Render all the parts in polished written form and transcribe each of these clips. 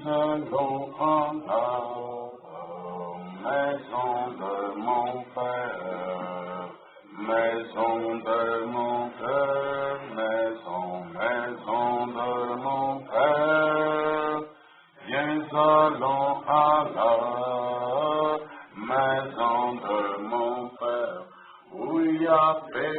allons en la maison de mon Père, maison de mon cœur, maison de mon Père. Viens, allons à la maison de mon Père, où il y a paix,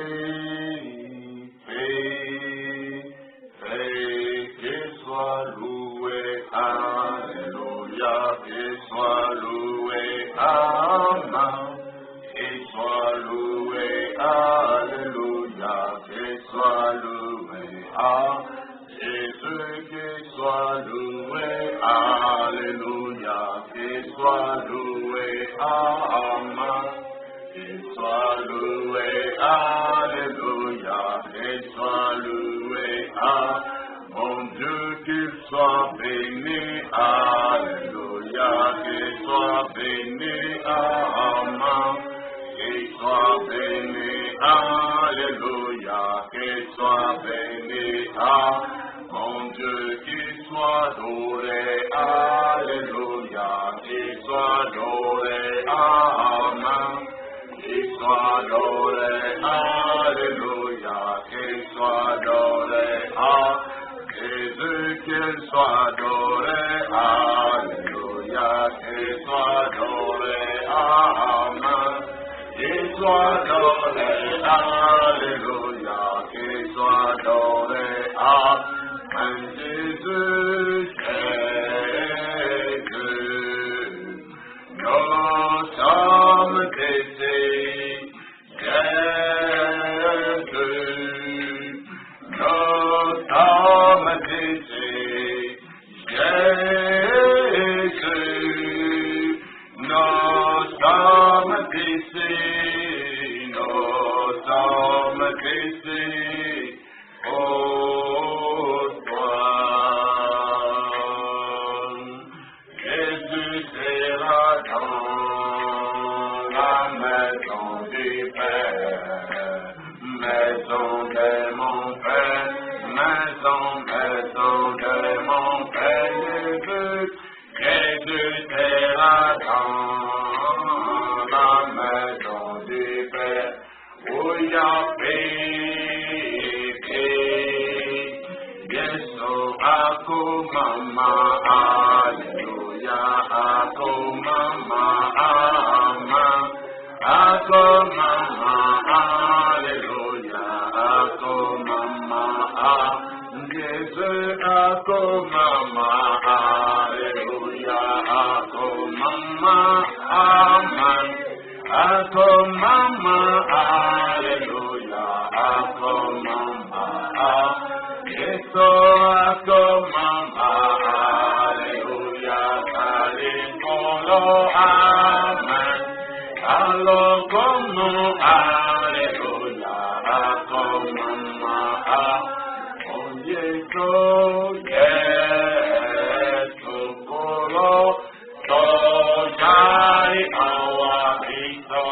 qu'il soit loué, alléluia, qu'il soit loué, amen, qu'il soit loué, alléluia, qu'il soit loué, Jésus, qu'il soit loué, alléluia, qu'il soit loué, amen, qu'il soit loué, alléluia, qu'il soit loué, mon Dieu, qu'il soit béni, alléluia, qu'il soit béni, amen, qu'il soit béni, alléluia, qu'il soit béni, mon Dieu, qu'il soit adoré, alléluia, qu'il soit adoré, amen, qu'il soit adoré, alléluia, qu'il soit adoré, Jésus, qu'il soit adoré, alléluia, qu'il soit adoré, amen, qu'il soit adoré, alléluia, qu'il soit adoré, amen, Jésus, Jésus, nous sommes décès, Jésus, nous sommes décès, Jésus, nous sommes décès, pour toi. Jésus sera dans la maison du Père, maison de mon Père, maison de mon Père. Jésus sera dans la maison du Père, où il y a paix, bien sûr, Akumama, alléluia, Akumama, amen, Akumama, alléluia, Akumama, Jésus, Akumama, alléluia, Akumama, amen, Akumama, alléluia, Akumama, Yesu, Akumama, alléluia, Kalikolo, amen, Kalokono, alléluia, Akumama, oh Yesu, Yesu, Kolo, Tojai, awa, Ito,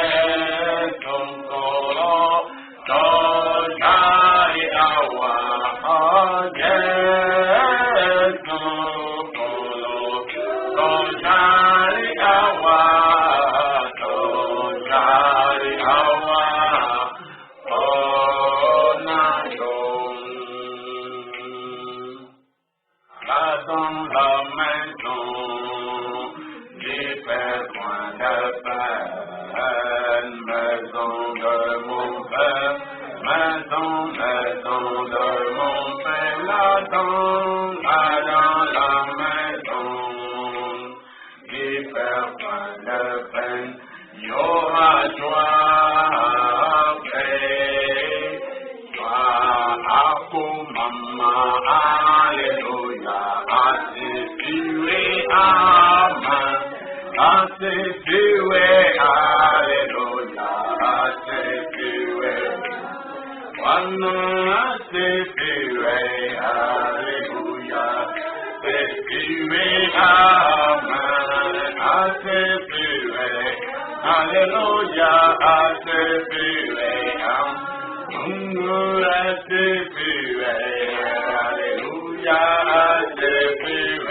Yesu, Kolo, Tojai, awa, Yesu, Kolo, Tojai, awa, oh, Nayon. Là dans la maison, du Père, point de peine, maison de mon Père, maison de mon Père, là dans la maison, du Père, point de peine, il y aura joie, paix, joie, Akumama, alléluia, attribué, amen, attribué, alléluia, attribué, one, attribué, alléluia, attribué, amen, attribué, alléluia, attribué, attribué, alléluia, attribué,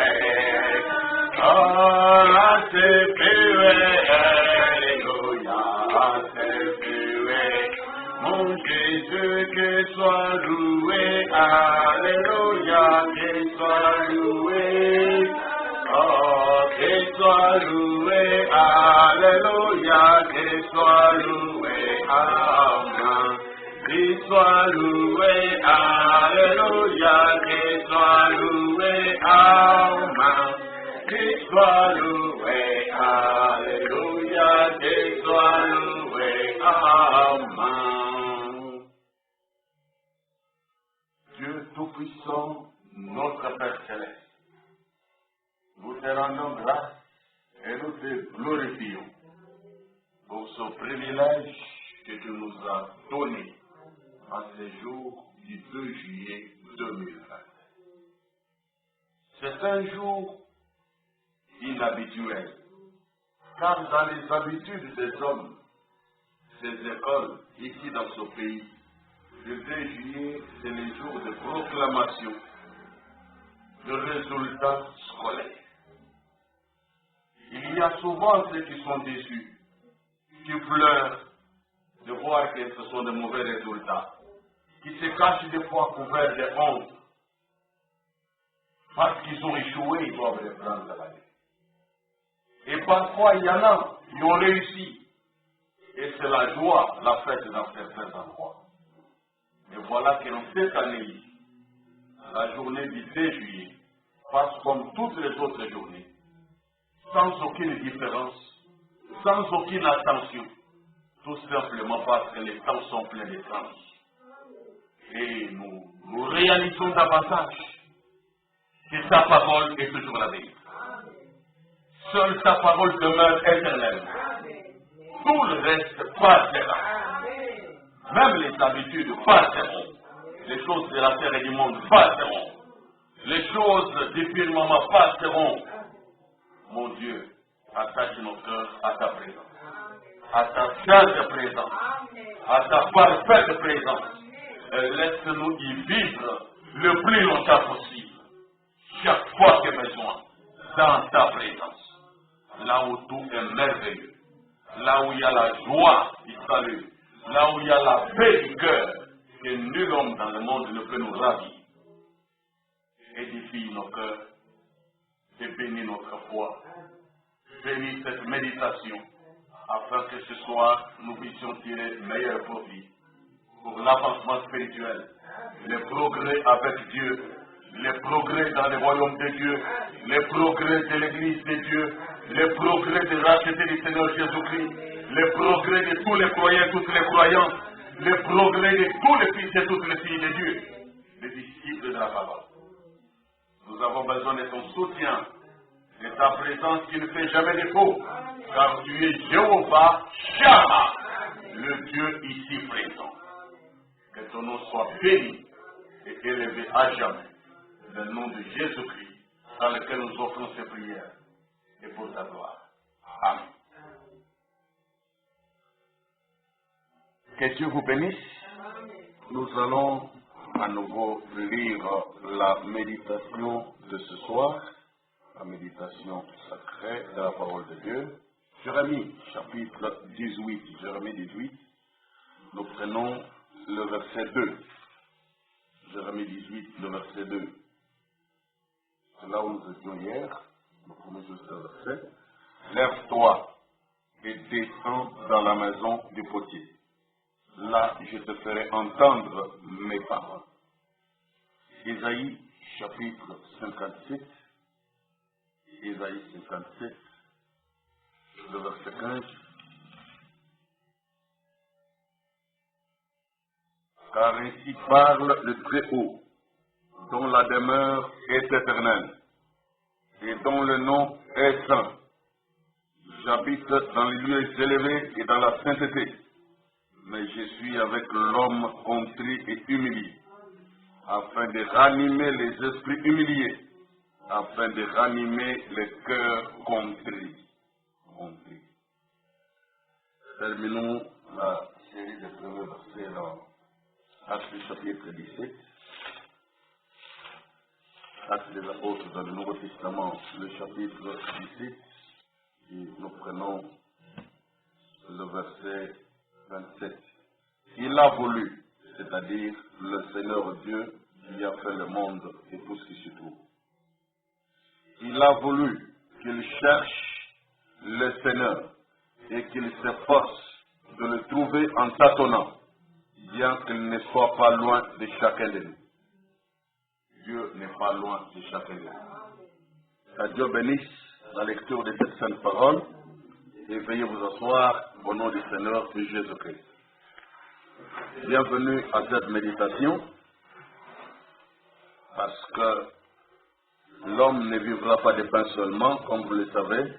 Alléluia, qu'il soit loué. Oh, qu'il soit loué, Alléluia, qu'il soit loué, Amen. Qu'il soit loué, Alléluia, qu'il soit loué, Amen. Qu'il soit loué, Alléluia, qu'il soit loué, Amen. Dieu Tout-Puissant, notre Père Céleste, nous te rendons grâce et nous te glorifions pour ce privilège que tu nous as donné en ce jour du 2 juillet 2020. C'est un jour inhabituel, car dans les habitudes des hommes, ces écoles, ici dans ce pays, le 2 juillet, c'est le jour de proclamation de résultats scolaires. Il y a souvent ceux qui sont déçus, qui pleurent de voir que ce sont de mauvais résultats, qui se cachent des fois couverts de honte, parce qu'ils ont échoué, ils doivent reprendre la vie. Et parfois, il y en a qui ont réussi, et c'est la joie, la fête dans certains endroits. Et voilà que dans cette année, la journée du 2 juillet passe comme toutes les autres journées, sans aucune différence, sans aucune attention, tout simplement parce que les temps sont pleins de chance. Et nous réalisons davantage que ta parole est toujours la vérité. Seule ta parole demeure éternelle. Tout le reste passera. Même les habitudes passeront. Les choses de la terre et du monde passeront. Les choses du firmament passeront. Mon Dieu, attache nos cœurs à ta présence, à ta sainte présence, à ta parfaite présence. Et laisse-nous y vivre le plus longtemps possible, chaque fois que besoin, dans ta présence. Là où tout est merveilleux, là où il y a la joie du salut, là où il y a la paix du cœur, que nul homme dans le monde ne peut nous ravir. Édifie nos cœurs et bénis notre foi. Bénis cette méditation, afin que ce soir nous puissions tirer meilleur profit pour l'avancement spirituel, les progrès avec Dieu, les progrès dans le royaume de Dieu, les progrès de l'Église de Dieu, les progrès de racheter du Seigneur Jésus-Christ, les progrès de tous les croyants, toutes les croyantes, les progrès de tous les fils et toutes les filles de Dieu, les disciples de la parole. Nous avons besoin de ton soutien, de ta présence qui ne fait jamais défaut, car tu es Jéhovah Shammah, le Dieu ici présent. Que ton nom soit béni et élevé à jamais, dans le nom de Jésus-Christ, dans lequel nous offrons ces prières, et pour ta gloire. Amen. Que Dieu vous bénisse. Nous allons à nouveau lire la méditation de ce soir, la méditation sacrée de la parole de Dieu. Jérémie, chapitre 18. Jérémie 18, nous prenons le verset 2. Jérémie 18, le verset 2. C'est là où nous étions hier. Nous prenons juste le verset. Lève-toi et descends dans la maison du potier. Là, je te ferai entendre mes paroles. Isaïe, chapitre 57. Isaïe 57, le verset 15. Car ainsi parle le Très-Haut, dont la demeure est éternelle, et dont le nom est saint. J'habite dans les lieux élevés et dans la sainteté, mais je suis avec l'homme contrit et humilié, afin de ranimer les esprits humiliés, afin de ranimer les cœurs contrits. Terminons la série de premiers versets dans Actes chapitre 17. Actes des apôtres dans le Nouveau Testament, le chapitre 17, et nous prenons le verset 27. Il a voulu, c'est-à-dire le Seigneur Dieu, qui a fait le monde et tout ce qui s'y trouve. Il a voulu qu'il cherche le Seigneur et qu'il s'efforce de le trouver en tâtonnant, bien qu'il ne soit pas loin de chacun de nous. Dieu n'est pas loin de chacun de nous. Que Dieu bénisse la lecture de cette sainte parole et veuillez vous asseoir au nom du Seigneur de Jésus-Christ. Bienvenue à cette méditation parce que l'homme ne vivra pas de pain seulement, comme vous le savez,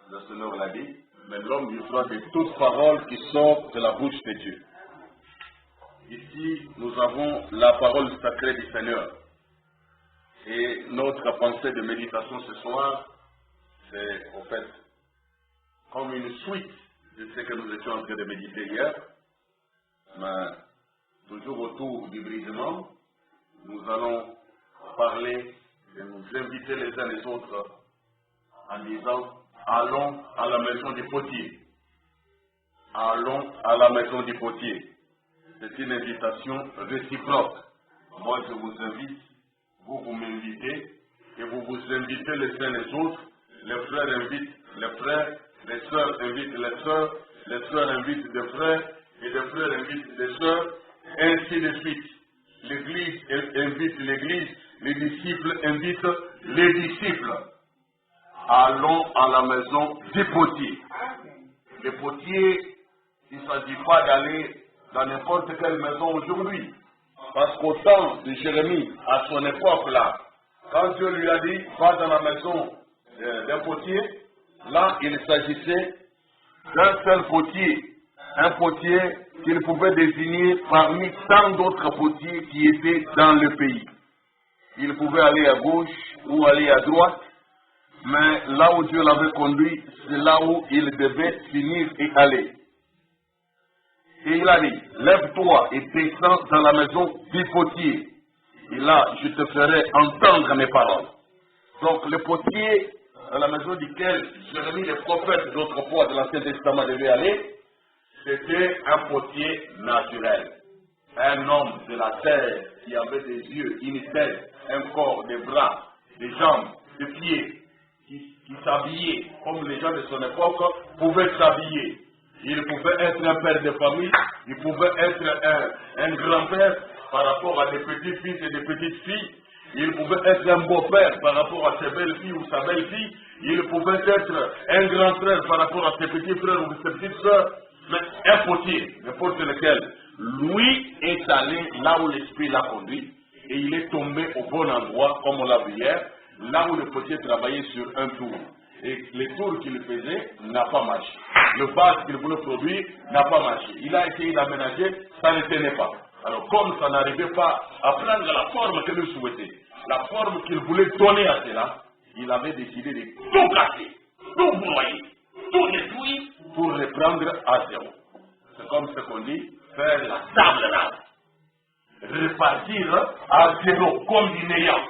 le Seigneur l'a dit, mais l'homme vivra de toute parole qui sort de la bouche de Dieu. Ici, nous avons la parole sacrée du Seigneur. Et notre pensée de méditation ce soir, c'est en fait comme une suite de ce que nous étions en train de méditer hier, mais toujours autour du brisement, nous allons parler et nous inviter les uns les autres en disant allons à la maison du potier. Allons à la maison du potier. C'est une invitation réciproque. Moi, je vous invite, vous m'invitez, et vous vous invitez les uns les autres. Les frères invitent les frères, les sœurs invitent les sœurs invitent des frères, et les frères invitent des sœurs, ainsi de suite. L'Église invite l'Église, les disciples invitent les disciples. Allons à la maison du potier. Le potier, il ne s'agit pas d'aller dans n'importe quelle maison aujourd'hui. Parce qu'au temps de Jérémie, à son époque-là, quand Dieu lui a dit, va dans la maison d'un potier, là, il s'agissait d'un seul potier. Un potier qu'il pouvait désigner parmi tant d'autres potiers qui étaient dans le pays. Il pouvait aller à gauche ou aller à droite, mais là où Dieu l'avait conduit, c'est là où il devait finir et aller. Et il a dit, lève-toi et descends dans la maison du potier. Et là, je te ferai entendre mes paroles. Donc le potier, dans la maison duquel Jérémie, le prophète d'autrefois de l'Ancien Testament, devait aller, c'était un potier naturel. Un homme de la terre qui avait des yeux, une tête, un corps, des bras, des jambes, des pieds, qui s'habillait comme les gens de son époque pouvaient s'habiller. Il pouvait être un père de famille, il pouvait être un grand-père par rapport à des petits-fils et des petites-filles, il pouvait être un beau-père par rapport à ses belles-filles ou sa belle-fille, il pouvait être un grand frère par rapport à ses petits frères ou ses petites sœurs, mais un potier, n'importe lequel, lui est allé là où l'esprit l'a conduit et il est tombé au bon endroit, comme on l'a vu hier, là où le potier travaillait sur un tour. Et les tours qu'il faisait n'a pas marché. Le vase qu'il voulait produire n'a pas marché. Il a essayé d'aménager, ça ne tenait pas. Alors comme ça n'arrivait pas à prendre la forme que lui souhaitait, la forme qu'il voulait donner à cela, il avait décidé de tout casser, tout broyer, tout détruire pour reprendre à zéro. C'est comme ce qu'on dit, faire la table rase. Repartir à zéro, comme du néant.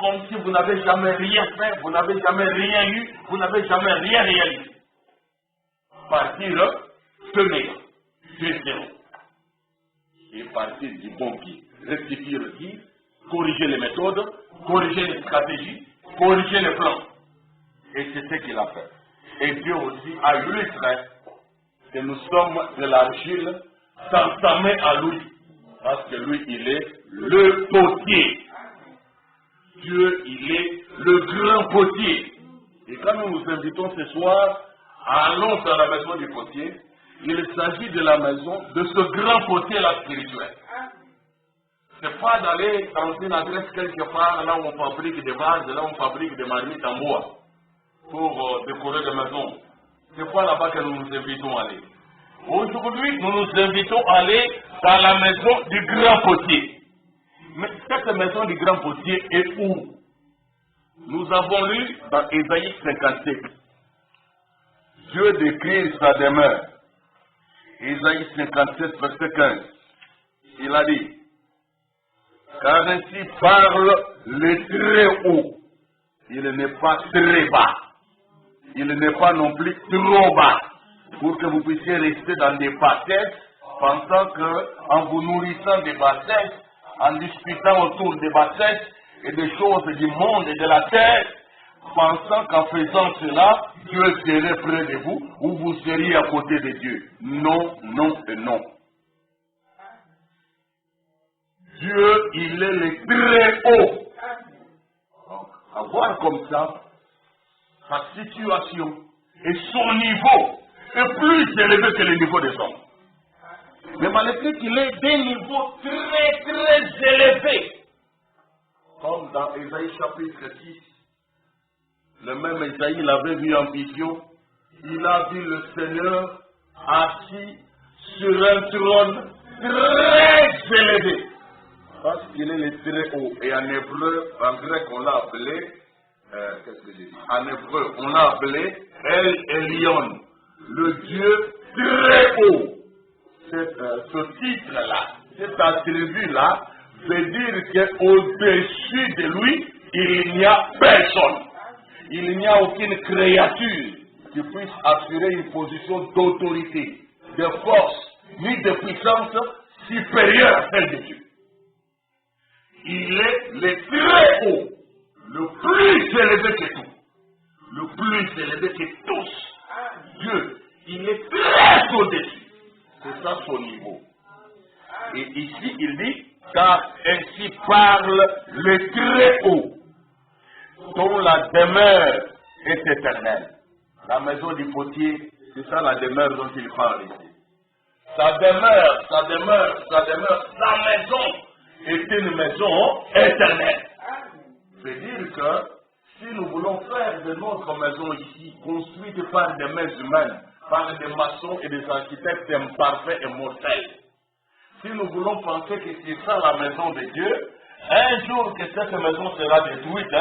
Comme si vous n'avez jamais rien fait, vous n'avez jamais rien eu, vous n'avez jamais rien réalisé. Partir de néant, de zéro. Et partir du bon pied. Rectifier le tir, corriger les méthodes, corriger les stratégies, corriger les plans. Et c'est ce qu'il a fait. Et Dieu aussi a illustré que nous sommes de l'argile dans sa main à lui. Parce que lui, il est le potier. Dieu, il est le grand potier. Et quand nous nous invitons ce soir, allons dans la maison du potier, il s'agit de la maison de ce grand potier-là spirituel. Ce n'est pas d'aller dans une adresse quelque part, là où on fabrique des vases, là où on fabrique des marmites en bois, pour décorer des maisons. Ce n'est pas là-bas que nous nous invitons à aller. Aujourd'hui, nous nous invitons à aller dans la maison du grand potier. Mais cette maison du grand potier est où? Nous avons lu dans Ésaïe 57. Dieu décrit sa demeure. Ésaïe 57, verset 15. Il a dit, car ainsi parle le très haut. Il n'est pas très bas. Il n'est pas non plus trop bas. Pour que vous puissiez rester dans des bassesses, pensant qu'en vous nourrissant des bassesses, en discutant autour des bassesses et des choses du monde et de la terre, pensant qu'en faisant cela, Dieu serait près de vous ou vous seriez à côté de Dieu. Non, non et non. Dieu, il est le très haut. Donc, avoir comme ça, sa situation et son niveau est plus élevé que le niveau des hommes. Mais malgré qu'il est des niveaux très très élevés, comme dans Ésaïe chapitre 6, le même Ésaïe l'avait vu en vision, il a vu le Seigneur assis sur un trône très élevé. Parce qu'il est le très haut. Et en hébreu, en grec, on l'a appelé, qu'est-ce que j'ai dit? En hébreu, on l'a appelé El Elyon, le Dieu très haut. Ce titre-là, cet attribut-là, veut dire qu'au-dessus de lui, il n'y a personne. Il n'y a aucune créature qui puisse assurer une position d'autorité, de force, ni de puissance supérieure à celle de Dieu. Il est le très haut, le plus élevé que tout, le plus élevé que tous. Dieu, il est très au-dessus. C'est ça son niveau. Et ici, il dit, car ainsi parle le très haut, dont la demeure est éternelle. La maison du potier, c'est ça la demeure dont il parle ici. Sa maison est une maison éternelle. C'est dire que si nous voulons faire de notre maison ici, construite par des mains humaines, par des maçons et des architectes imparfaits et mortels, si nous voulons penser que c'est ça la maison de Dieu, un jour que cette maison sera détruite,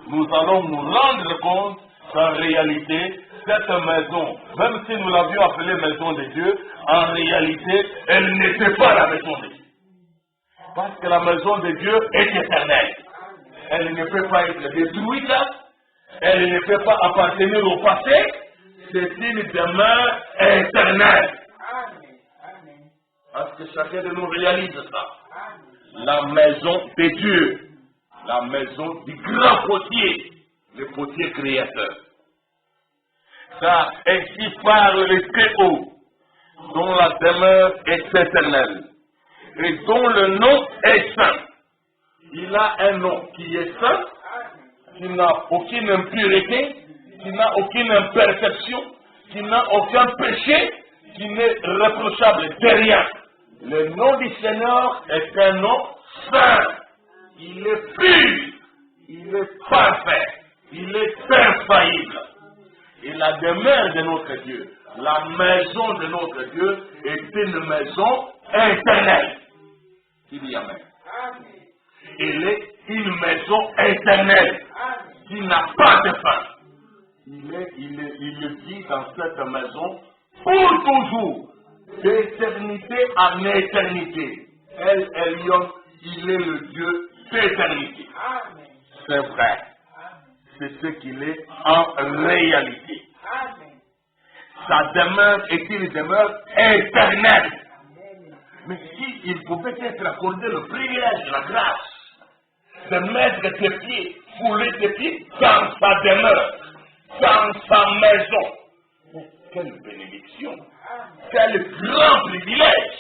nous allons nous rendre compte qu'en réalité, cette maison, même si nous l'avions appelée maison de Dieu, en réalité, elle n'était pas la maison de Dieu. Parce que la maison de Dieu est éternelle. Elle ne peut pas être détruite, elle ne peut pas appartenir au passé, c'est une demeure éternelle. Parce que chacun de nous réalise ça. La maison de Dieu, la maison du grand potier, le potier créateur. Ça, ainsi parle le très haut, dont la demeure est éternelle, et dont le nom est saint. Il a un nom qui est saint, qui n'a aucune impureté, qui n'a aucune imperfection, qui n'a aucun péché, qui n'est reprochable de rien. Le nom du Seigneur est un nom saint. Il est pur, il est parfait, il est infaillible. Et la demeure de notre Dieu, la maison de notre Dieu est une maison éternelle. Il dit Amen. Elle est une maison éternelle qui n'a pas de fin. Il dit dans cette maison pour toujours, d'éternité en éternité. El Elyon, il est le Dieu d'éternité. C'est vrai. C'est ce qu'il est en réalité. Sa demeure est une demeure éternelle. Mais si il pouvait être accordé le privilège de la grâce de mettre tes pieds, fouler tes pieds dans sa demeure, dans sa maison, mais quelle bénédiction, quel grand privilège!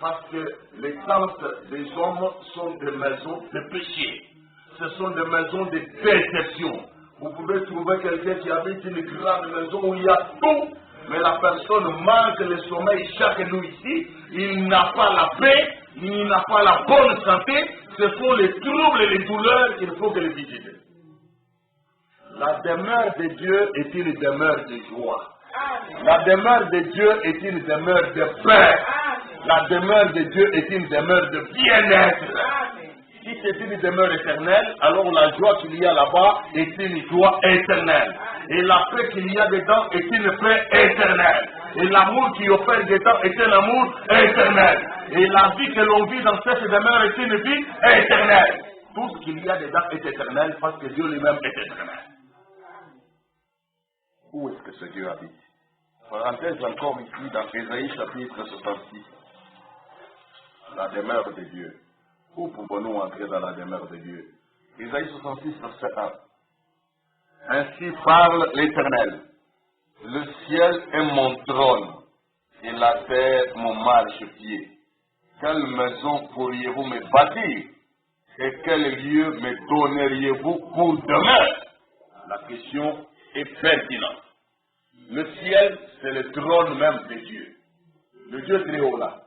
Parce que les tentes des hommes sont des maisons de péché. Ce sont des maisons de déception. Vous pouvez trouver quelqu'un qui habite une grande maison où il y a tout, mais la personne manque le sommeil chaque nuit ici, il n'a pas la paix, il n'a pas la bonne santé, ce sont les troubles et les douleurs qu'il faut que les visiter. La demeure de Dieu est une demeure de joie. La demeure de Dieu est une demeure de paix. La demeure de Dieu est une demeure de bien-être. Si c'est une demeure éternelle, alors la joie qu'il y a là-bas est une joie éternelle. Et la paix qu'il y a dedans est une paix éternelle. Et l'amour qui opère dedans est un amour éternel. Et la vie que l'on vit dans cette demeure est une vie éternelle. Tout ce qu'il y a dedans est éternel parce que Dieu lui-même est éternel. Où est-ce que ce Dieu habite? Parenthèse encore ici dans Ésaïe chapitre 66. La demeure de Dieu. Où pouvons-nous entrer dans la demeure de Dieu? Isaïe 66, verset 1. Ainsi parle l'Éternel. Le ciel est mon trône et la terre mon marchepied. Quelle maison pourriez-vous me bâtir et quel lieu me donneriez-vous pour demeure? La question est pertinente. Le ciel, c'est le trône même de Dieu. Le Dieu très haut là.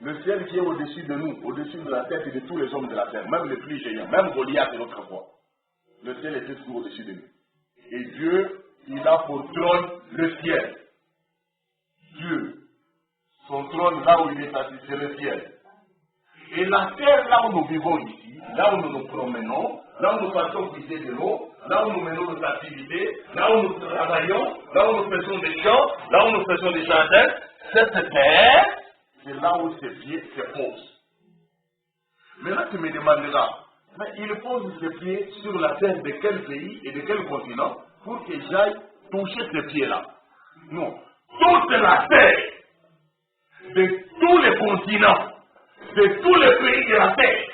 Le ciel qui est au-dessus de nous, au-dessus de la tête et de tous les hommes de la terre, même les plus géants, même Goliath et l'autre fois. Le ciel est toujours au-dessus de nous. Et Dieu, il a pour trône le ciel. Dieu, son trône là où il est assis, c'est le ciel. Et la terre là où nous vivons ici, là où nous nous promenons, là où nous passons puiser de l'eau, là où nous menons nos activités, là où nous travaillons, là où nous faisons des champs, là où nous faisons des jardins, cette terre, c'est là où ses pieds se posent. Maintenant tu me demanderas, mais il pose ses pieds sur la terre de quel pays et de quel continent pour que j'aille toucher ces pieds-là? Non. Toute la terre, de tous les continents, de tous les pays de la terre,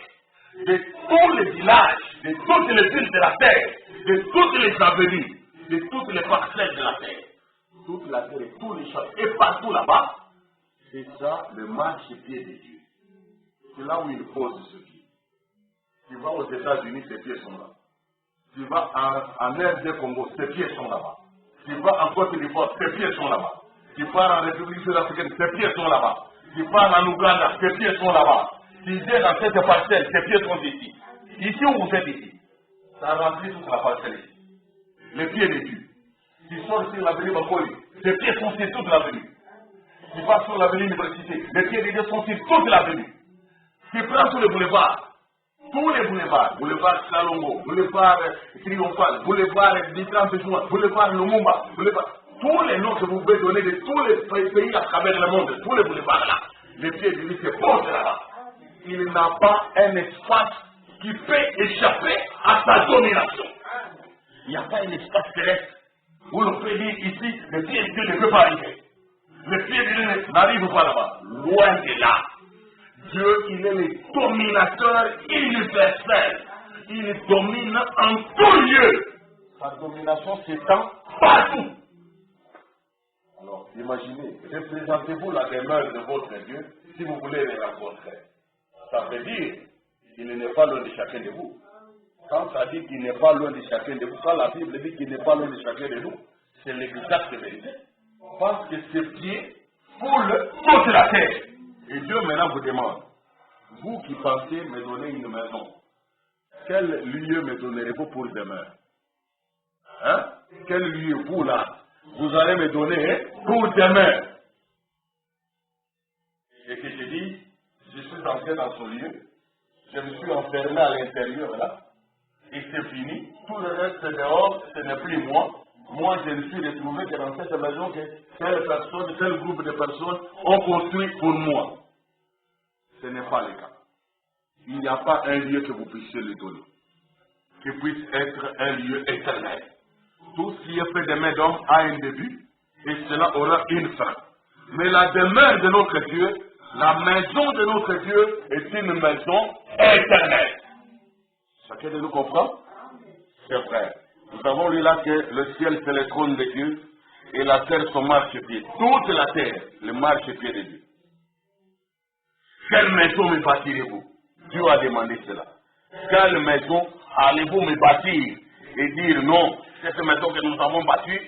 de tous les villages, de toutes les villes de la terre, de toutes les avenues, de toutes les parcelles de la terre, toute la terre et tous les champs, et partout là-bas, c'est ça le marchepied de Dieu. C'est là où il pose ce pied. Tu vas aux États-Unis, ses pieds sont là. Tu vas en RD Congo, ses pieds sont là-bas. Tu vas en Côte d'Ivoire, ses pieds sont là-bas. Tu pars en République sud-africaine, ses pieds sont là-bas. Tu pars en Ouganda, ses pieds sont là-bas. Tu viens dans cette parcelle, ses pieds sont ici. Ici où vous êtes ici, ça remplit toute la parcelle ici. Les pieds de Dieu. Tu sors sur l'avenue Bakoli, ses pieds sont sur toute l'avenue. Tu vas sur l'avenue Université, les pieds de Dieu sont sur toute l'avenue. Tu prends tous les boulevards. Tous les boulevards, boulevard Salongo, boulevard Triomphal, boulevard du 30 juin, boulevard Lumumba, boulevard, tous les noms que vous pouvez donner de tous les pays à travers le monde, tous les boulevards là, les pieds de lui se posent là-bas. Il n'a pas un espace qui peut échapper à sa domination. Il n'y a pas un espace terrestre où l'on peut dire ici, le pied de Dieu ne peut pas arriver. Le pied de Dieu n'arrive pas là-bas, loin de là. Dieu, il est le dominateur universel. Il domine en tout lieu. Sa domination s'étend partout. Alors, imaginez, représentez-vous la demeure de votre Dieu si vous voulez les rencontrer. Ça veut dire qu'il n'est pas loin de chacun de vous. Quand ça dit qu'il n'est pas loin de chacun de vous, quand la Bible dit qu'il n'est pas loin de chacun de nous, c'est l'exacte vérité. Parce que ses pieds foulent toute la terre. Et Dieu maintenant vous demande, vous qui pensez me donner une maison, quel lieu me donnerez-vous pour demeure? Hein? Quel lieu, vous là, vous allez me donner pour demeure? Et que je dis, je suis entré dans ce lieu, je me suis enfermé à l'intérieur là, et c'est fini, tout le reste dehors, ce n'est plus moi. Moi, je ne suis retrouvé que dans cette maison que telle personne, tel groupe de personnes ont construit pour moi. Ce n'est pas le cas. Il n'y a pas un lieu que vous puissiez lui donner, qui puisse être un lieu éternel. Tout ce qui est fait de main d'homme a un début, et cela aura une fin. Mais la demeure de notre Dieu, la maison de notre Dieu est une maison éternelle. Chacun de nous comprend? C'est vrai. Nous avons lu là que le ciel c'est le trône de Dieu et la terre son marchepied. Toute la terre, le marchepied de Dieu. Quelle maison me bâtirez-vous? Dieu a demandé cela. Quelle maison allez-vous me bâtir? Et dire non, cette maison que nous avons bâtie,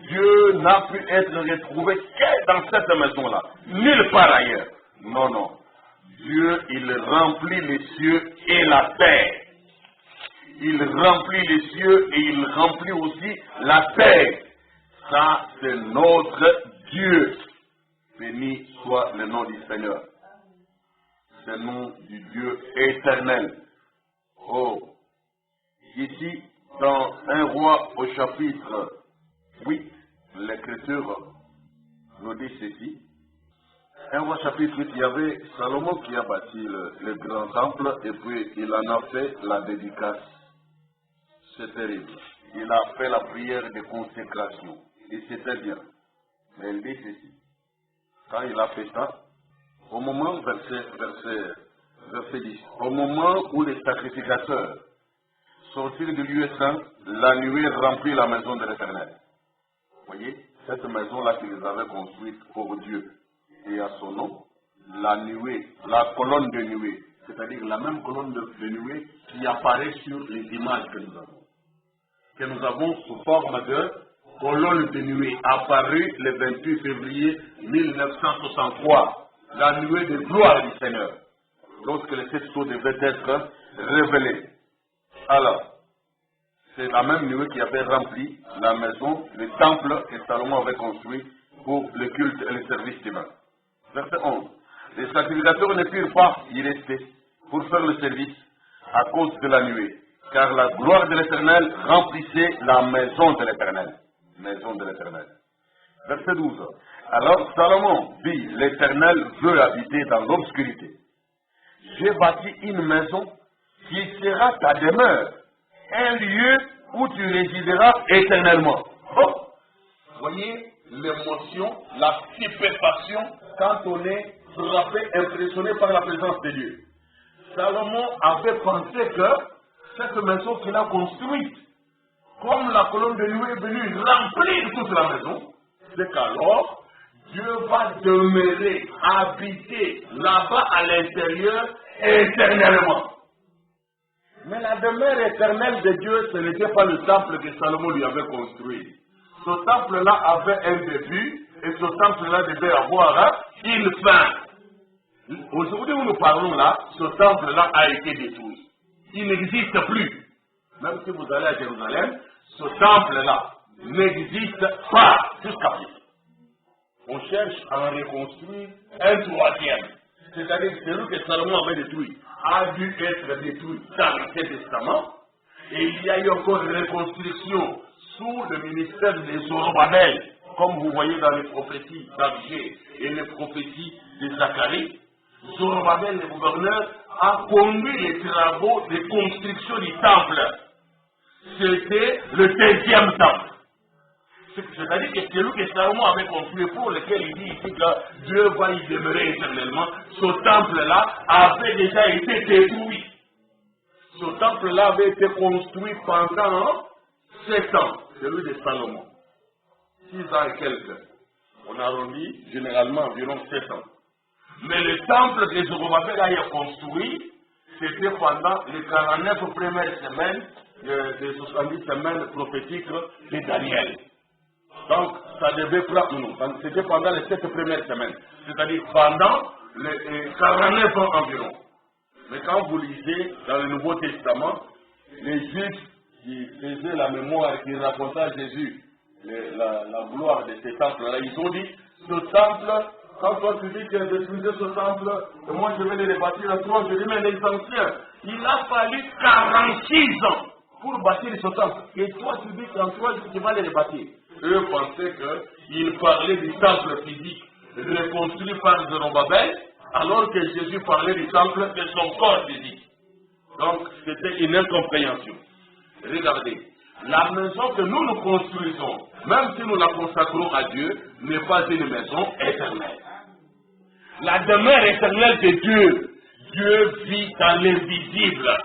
Dieu n'a pu être retrouvé que dans cette maison-là. Nulle part ailleurs. Non, non. Dieu, il remplit les cieux et la terre. Il remplit les cieux et il remplit aussi la terre. Ça, c'est notre Dieu. Béni soit le nom du Seigneur. C'est le nom du Dieu éternel. Oh, ici, dans 1 Roi au chapitre 8, l'Écriture nous dit ceci. 1 Roi chapitre 8, il y avait Salomon qui a bâti le grand temple et puis il en a fait la dédicace. C'est terrible. Il a fait la prière de consécration. Et c'était bien. Mais il dit ceci. Quand il a fait ça, au moment, verset verset 10. Au moment où les sacrificateurs sortirent du lieu saint, la nuée remplit la maison de l'Éternel. Voyez, cette maison-là qu'ils avaient construite pour Dieu et à son nom, la nuée, la colonne de nuée, c'est-à-dire la même colonne de nuée qui apparaît sur les images que nous avons sous forme de colonne de nuée apparue le 28 février 1963, la nuée de gloire du Seigneur, lorsque les sept sceaux devaient être révélés. Alors, c'est la même nuée qui avait rempli la maison, le temple que Salomon avait construit pour le culte et le service divin. Verset 11. Les sacrificateurs ne purent pas y rester pour faire le service à cause de la nuée, car la gloire de l'Éternel remplissait la maison de l'Éternel. Maison de l'Éternel. Verset 12. Alors Salomon dit, l'Éternel veut habiter dans l'obscurité. J'ai bâti une maison qui sera ta demeure, un lieu où tu résideras éternellement. Oh, voyez l'émotion, la stupéfaction quand on est frappé, impressionné par la présence de Dieu. Salomon avait pensé que cette maison qu'il a construite, comme la colonne de nuée est venue remplir toute la maison, c'est qu'alors Dieu va demeurer, habiter là-bas à l'intérieur éternellement. Mais la demeure éternelle de Dieu, ce n'était pas le temple que Salomon lui avait construit. Ce temple-là avait un début et ce temple-là devait avoir une fin. Aujourd'hui où nous parlons là, ce temple-là a été détruit. Il n'existe plus. Même si vous allez à Jérusalem, ce temple-là n'existe pas jusqu'à présent. On cherche à en reconstruire un troisième. C'est-à-dire que celui que Salomon avait détruit a dû être détruit dans l'Ancien Testament. Et il y a eu encore une reconstruction sous le ministère de Zorobabel, comme vous voyez dans les prophéties d'Abdiel et les prophéties de Zacharie. Zorobabel, le gouverneur, a conduit les travaux de construction du temple. C'était le 15e temple. C'est-à-dire que celui que Salomon avait construit, pour lequel il dit ici que Dieu va y demeurer éternellement, ce temple-là avait déjà été détruit. Ce temple-là avait été construit pendant 7 ans, celui de Salomon. 6 ans et quelques. On arrondit généralement environ 7 ans. Mais le temple que Zorobabel a construit, c'était pendant les 49 premières semaines des 70 semaines prophétiques de Daniel. Donc, ça devait prendre, c'était pendant les 7 premières semaines, c'est-à-dire pendant les 49 ans environ. Mais quand vous lisez dans le Nouveau Testament, les Juifs qui faisaient la mémoire, qui racontaient à Jésus la gloire de ce temple-là, ils ont dit, ce temple, quand toi tu dis que détruisez ce temple, et moi je vais le bâtir à 3, je dis, mais les anciens, il a fallu 46 ans pour bâtir ce temple. Et toi tu dis qu'en 3 jours tu vas le bâtir. Eux pensaient qu'il parlait du temple physique reconstruit par Zorobabel, alors que Jésus parlait du temple de son corps physique. Donc, c'était une incompréhension. Regardez, la maison que nous nous construisons, même si nous la consacrons à Dieu, n'est pas une maison éternelle. La demeure éternelle de Dieu, Dieu vit dans l'invisible.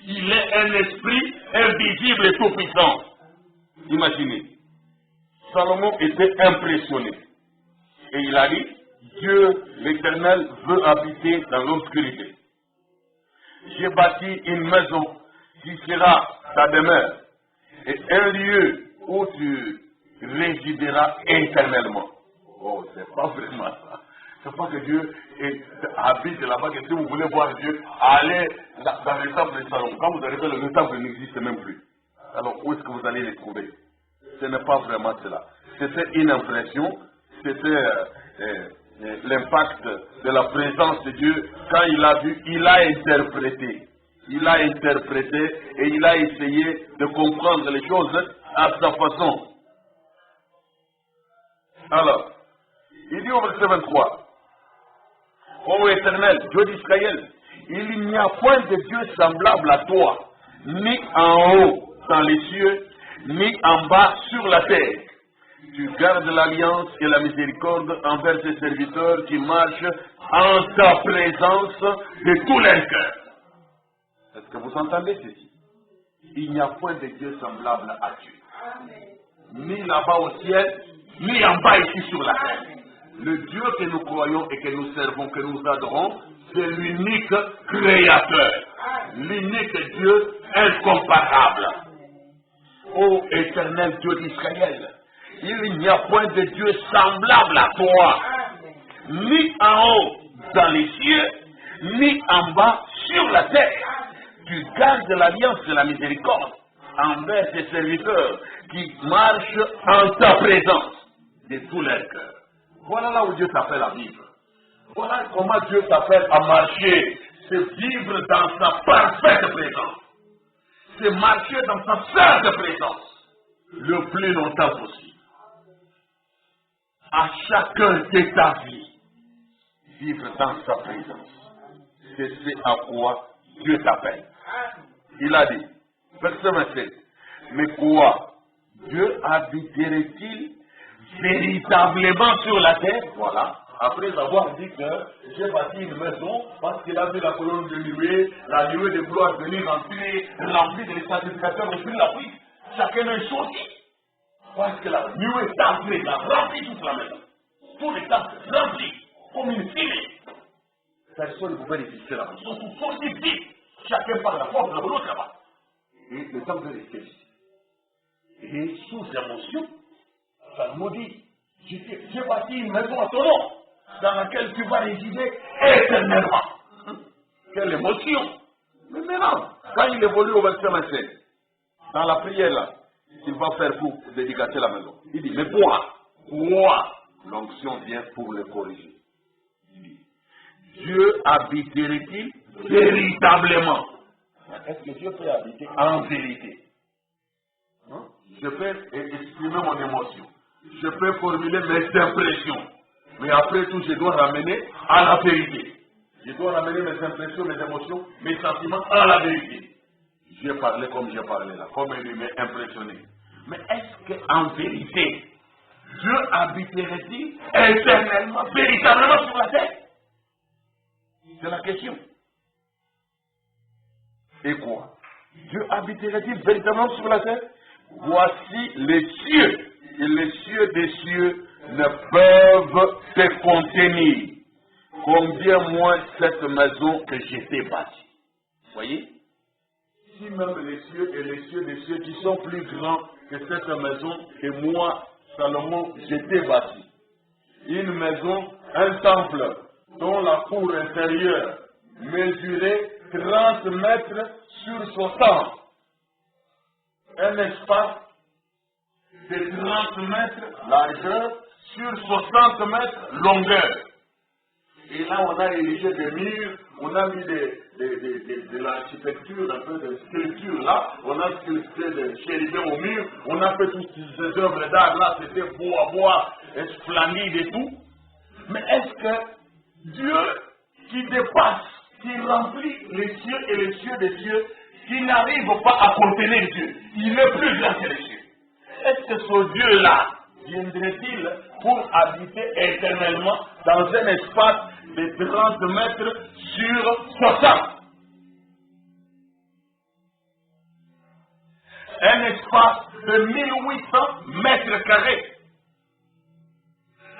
Il est un esprit invisible et tout-puissant. Imaginez, Salomon était impressionné. Et il a dit, Dieu, l'Éternel, veut habiter dans l'obscurité. J'ai bâti une maison qui sera ta demeure et un lieu où tu résideras éternellement. Oh, c'est pas vraiment ça. C'est pas que Dieu habite là-bas, que si vous voulez voir Dieu, allez dans le temple de Salomon. Quand vous arrivez, le temple n'existe même plus. Alors, où est-ce que vous allez les trouver? Ce n'est pas vraiment cela. C'était une impression, c'était l'impact de la présence de Dieu. Quand il a vu, il a interprété. Il a interprété et il a essayé de comprendre les choses à sa façon. Alors, il dit au verset 23, ô Éternel, Dieu d'Israël, il n'y a point de Dieu semblable à toi, ni en haut dans les cieux, ni en bas sur la terre. tu gardes l'alliance et la miséricorde envers tes serviteurs qui marchent en ta présence de tous les cœurs. Est-ce que vous entendez ceci? Il n'y a point de Dieu semblable à Dieu. Ni là-bas au ciel, ni en bas ici sur la terre. Le Dieu que nous croyons et que nous servons, que nous adorons, c'est l'unique créateur. L'unique Dieu incomparable. Ô éternel Dieu d'Israël, il n'y a point de Dieu semblable à toi, ni en haut dans les cieux, ni en bas sur la terre. Tu gardes l'alliance et la miséricorde envers tes serviteurs qui marchent en ta présence de tous leurs cœurs. Voilà là où Dieu t'appelle à vivre. Voilà comment Dieu t'appelle à marcher. C'est vivre dans sa parfaite présence. C'est marcher dans sa sainte présence le plus longtemps possible. À chacun de ta vie, vivre dans sa présence. C'est ce à quoi Dieu t'appelle. Il a dit, verset 27, mais quoi? Dieu habiterait-il véritablement sur la terre? Voilà. Après avoir dit que j'ai bâti une maison parce qu'il a vu la colonne de nuée, la nuée de gloire venir remplir de les sacrificateurs au fil de la pluie. Chacun est sorti. Parce que la nuée est entrée, elle a rempli toute la maison. Tous les temps remplis, comme une fumée. Personne ne pouvait résister là-bas. Ils sont tous sortis vite. Chacun par la force de l'autre là-bas. Et le temps de rester ici. Et sous émotion, ça nous dit, j'ai bâti une maison à ton nom, dans laquelle tu vas résider éternellement. Quelle émotion! Mais maintenant, quand il évolue au verset 27, dans la prière là, il va faire pour dédicacer la maison. Il dit, mais pourquoi l'onction vient pour le corriger? Il dit, Dieu habiterait-il véritablement? Est-ce que Dieu peut habiter en vérité? Hein? Je peux exprimer mon émotion. Je peux formuler mes impressions. Mais après tout, je dois ramener à la vérité. Je dois ramener mes impressions, mes émotions, mes sentiments à la vérité. J'ai parlé comme j'ai parlé là, comme il m'est impressionné. Mais est-ce qu'en vérité, Dieu habiterait-il éternellement, véritablement sur la terre? C'est la question. Et quoi? Dieu habiterait-il véritablement sur la terre? Voici les cieux, et les cieux des cieux ne peuvent te contenir. Combien moins cette maison que j'ai t'ai bâtie. Voyez? Si même les cieux et les cieux des cieux qui sont plus grands que cette maison que moi, Salomon, j'ai t'ai bâtie. Une maison, un temple, dont la cour intérieure mesurait 30 mètres sur 60. Un espace de 30 mètres largeur sur 60 mètres longueur. Et là, on a érigé des murs, on a mis de l'architecture, un peu de sculpture là, on a sculpté des chérubins au mur, on a fait toutes ces œuvres d'art là, c'était beau à voir, splendide et tout. Mais est-ce que Dieu qui dépasse, qui remplit les cieux et les cieux des cieux, qui n'arrive pas à contenir Dieu, il est plus grand que les cieux. Est-ce que ce Dieu-là viendrait-il pour habiter éternellement dans un espace de 30 mètres sur 60? Un espace de 1800 mètres carrés.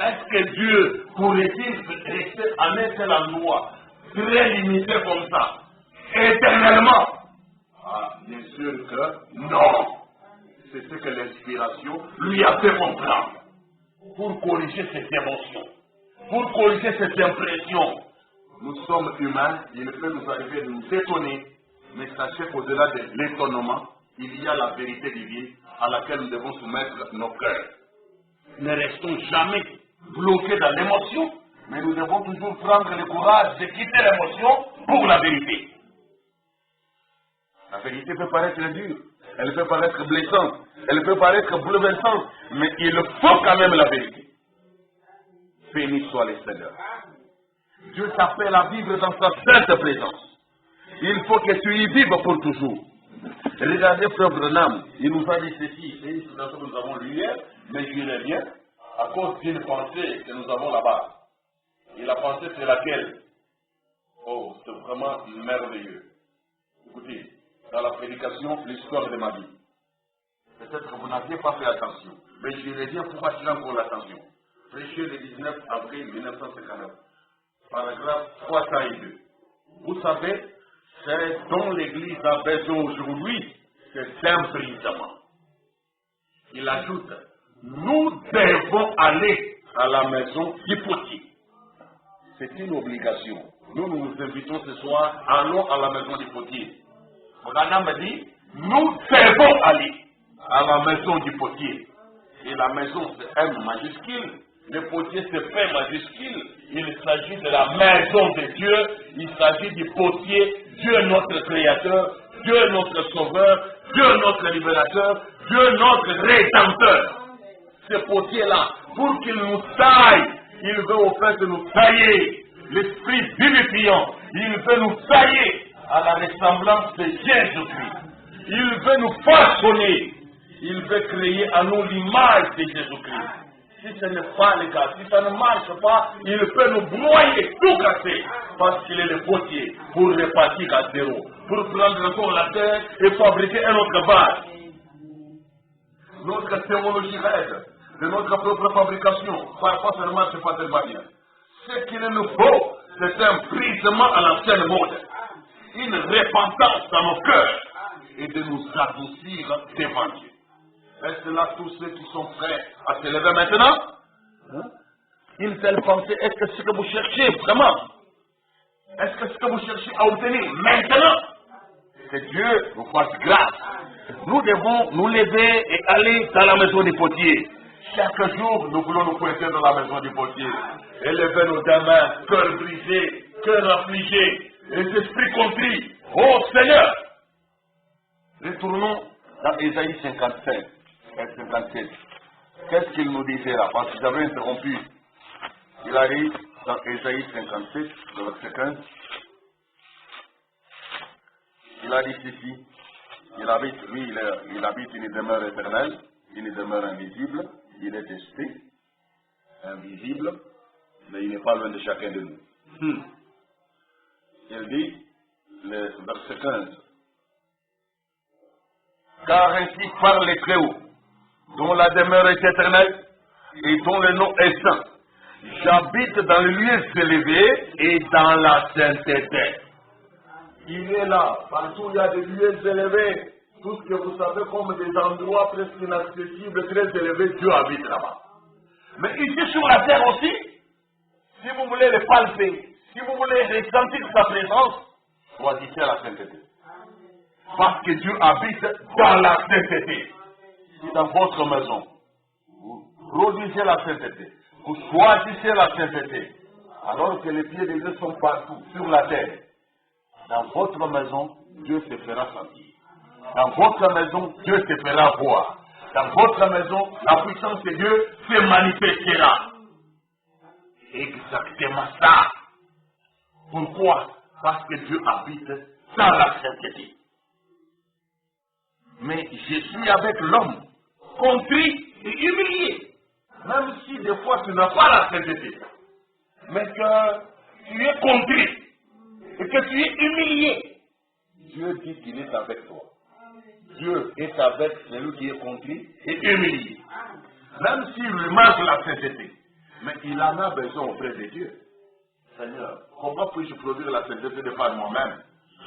Est-ce que Dieu pourrait-il rester en un seul endroit, très limité comme ça, éternellement? Ah, bien sûr que non. C'est ce que l'inspiration lui a fait comprendre. Pour corriger cette émotion, pour corriger cette impression. Nous sommes humains, il peut nous arriver de nous étonner, mais sachez qu'au-delà de l'étonnement, il y a la vérité divine à laquelle nous devons soumettre nos cœurs. Ne restons jamais bloqués dans l'émotion, mais nous devons toujours prendre le courage de quitter l'émotion pour la vérité. La vérité peut paraître dure, elle peut paraître blessante, elle peut paraître bouleversante, mais il faut quand même la vérité. Béni soit le Seigneur. Dieu t'appelle à vivre dans sa sainte présence. Il faut que tu y vives pour toujours. Regardez Frère Branham, il nous a dit ceci, c'est une citation que nous avons lu hier, Mais j'irai bien à cause d'une pensée que nous avons là-bas. Et la pensée, c'est laquelle? Oh, c'est vraiment merveilleux. Écoutez, dans la prédication, l'histoire de ma vie. Peut-être que vous n'aviez pas fait attention, mais je reviens pour attirer encore l'attention. Prêché le 19 avril 1959, paragraphe 302. Vous savez, c'est dont l'Église a besoin aujourd'hui, c'est d'un brisement. Il ajoute, nous devons aller à la maison du potier. C'est une obligation. Nous nous invitons ce soir, allons à la maison du potier. Branham me dit, nous devons aller à la maison du potier. Et la maison, c'est M majuscule. Le potier, c'est P majuscule. Il s'agit de la maison de Dieu. Il s'agit du potier. Dieu notre créateur. Dieu notre sauveur. Dieu notre libérateur. Dieu notre rédempteur. Ce potier-là, pour qu'il nous taille, il veut au fait nous tailler. L'esprit vivifiant, il veut nous tailler à la ressemblance de Jésus-Christ. Il veut nous façonner. Il veut créer à nous l'image de Jésus-Christ. Si ce n'est pas le cas, si ça ne marche pas, il peut nous broyer, tout casser. Parce qu'il est le potier pour repartir à zéro. Pour prendre encore la terre et fabriquer un autre base. Notre théologie rêve de notre propre fabrication. Parfois ça ne marche pas tellement bien. Ce qu'il nous faut, c'est un brisement à l'ancienne mode. Une repentance dans nos cœurs et de nous adoucir devant Dieu. Est-ce là tous ceux qui sont prêts à se lever maintenant? Une telle pensée, est-ce que c'est ce que vous cherchez vraiment? Est-ce que c'est ce que vous cherchez à obtenir maintenant? Que Dieu vous fasse grâce. Nous devons nous lever et aller dans la maison du potier. Chaque jour, nous voulons nous pointer dans la maison du potier. Élever nos deux mains, cœur brisé, cœur affligé, les esprits contris. Oh Seigneur! Retournons dans Ésaïe 55 et 57. Qu'est-ce qu'il nous disait là? Parce que j'avais interrompu. Il arrive dans Ésaïe 57, le verset 15. Il a dit ceci. Il habite une demeure éternelle, une demeure invisible. Il est esprit, invisible, mais il n'est pas loin de chacun de nous. Il dit, le verset 15. Car ainsi parle les Très-Haut, dont la demeure est éternelle et dont le nom est saint. J'habite dans les lieux élevés et dans la sainteté. Il est là, partout il y a des lieux élevés. Tout ce que vous savez comme des endroits presque inaccessibles, très élevés, Dieu habite là-bas. Mais ici sur la terre aussi, si vous voulez le palper, si vous voulez ressentir sa présence, choisissez la sainteté. Parce que Dieu habite dans la sainteté. Dans votre maison, vous produisez la sainteté. Vous choisissez la sainteté. Alors que les pieds de Dieu sont partout, sur la terre. Dans votre maison, Dieu se fera sentir. Dans votre maison, Dieu se fera voir. Dans votre maison, la puissance de Dieu se manifestera. Exactement ça. Pourquoi? Parce que Dieu habite dans la sainteté. Mais je suis avec l'homme, contrit et humilié. Même si des fois tu n'as pas la sainteté, mais que tu es contrit et que tu es humilié, Dieu dit qu'il est avec toi. Dieu est avec celui qui est contrit et humilié. Même s'il lui manque la sainteté, mais il en a besoin auprès de Dieu. Seigneur, comment puis-je produire la sainteté de par moi-même?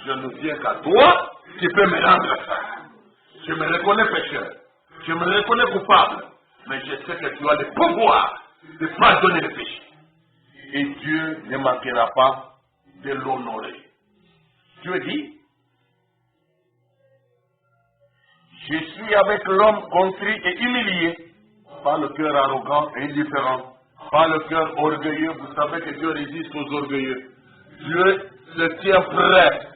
Je ne viens qu'à toi, tu peux me rendre saint. Je me reconnais pécheur, je me reconnais coupable, mais je sais que tu as le pouvoir de pardonner le péché. Et Dieu ne manquera pas de l'honorer. Dieu dit, je suis avec l'homme contrit et humilié, pas le cœur arrogant et indifférent, pas le cœur orgueilleux. Vous savez que Dieu résiste aux orgueilleux. Dieu se tient prêt.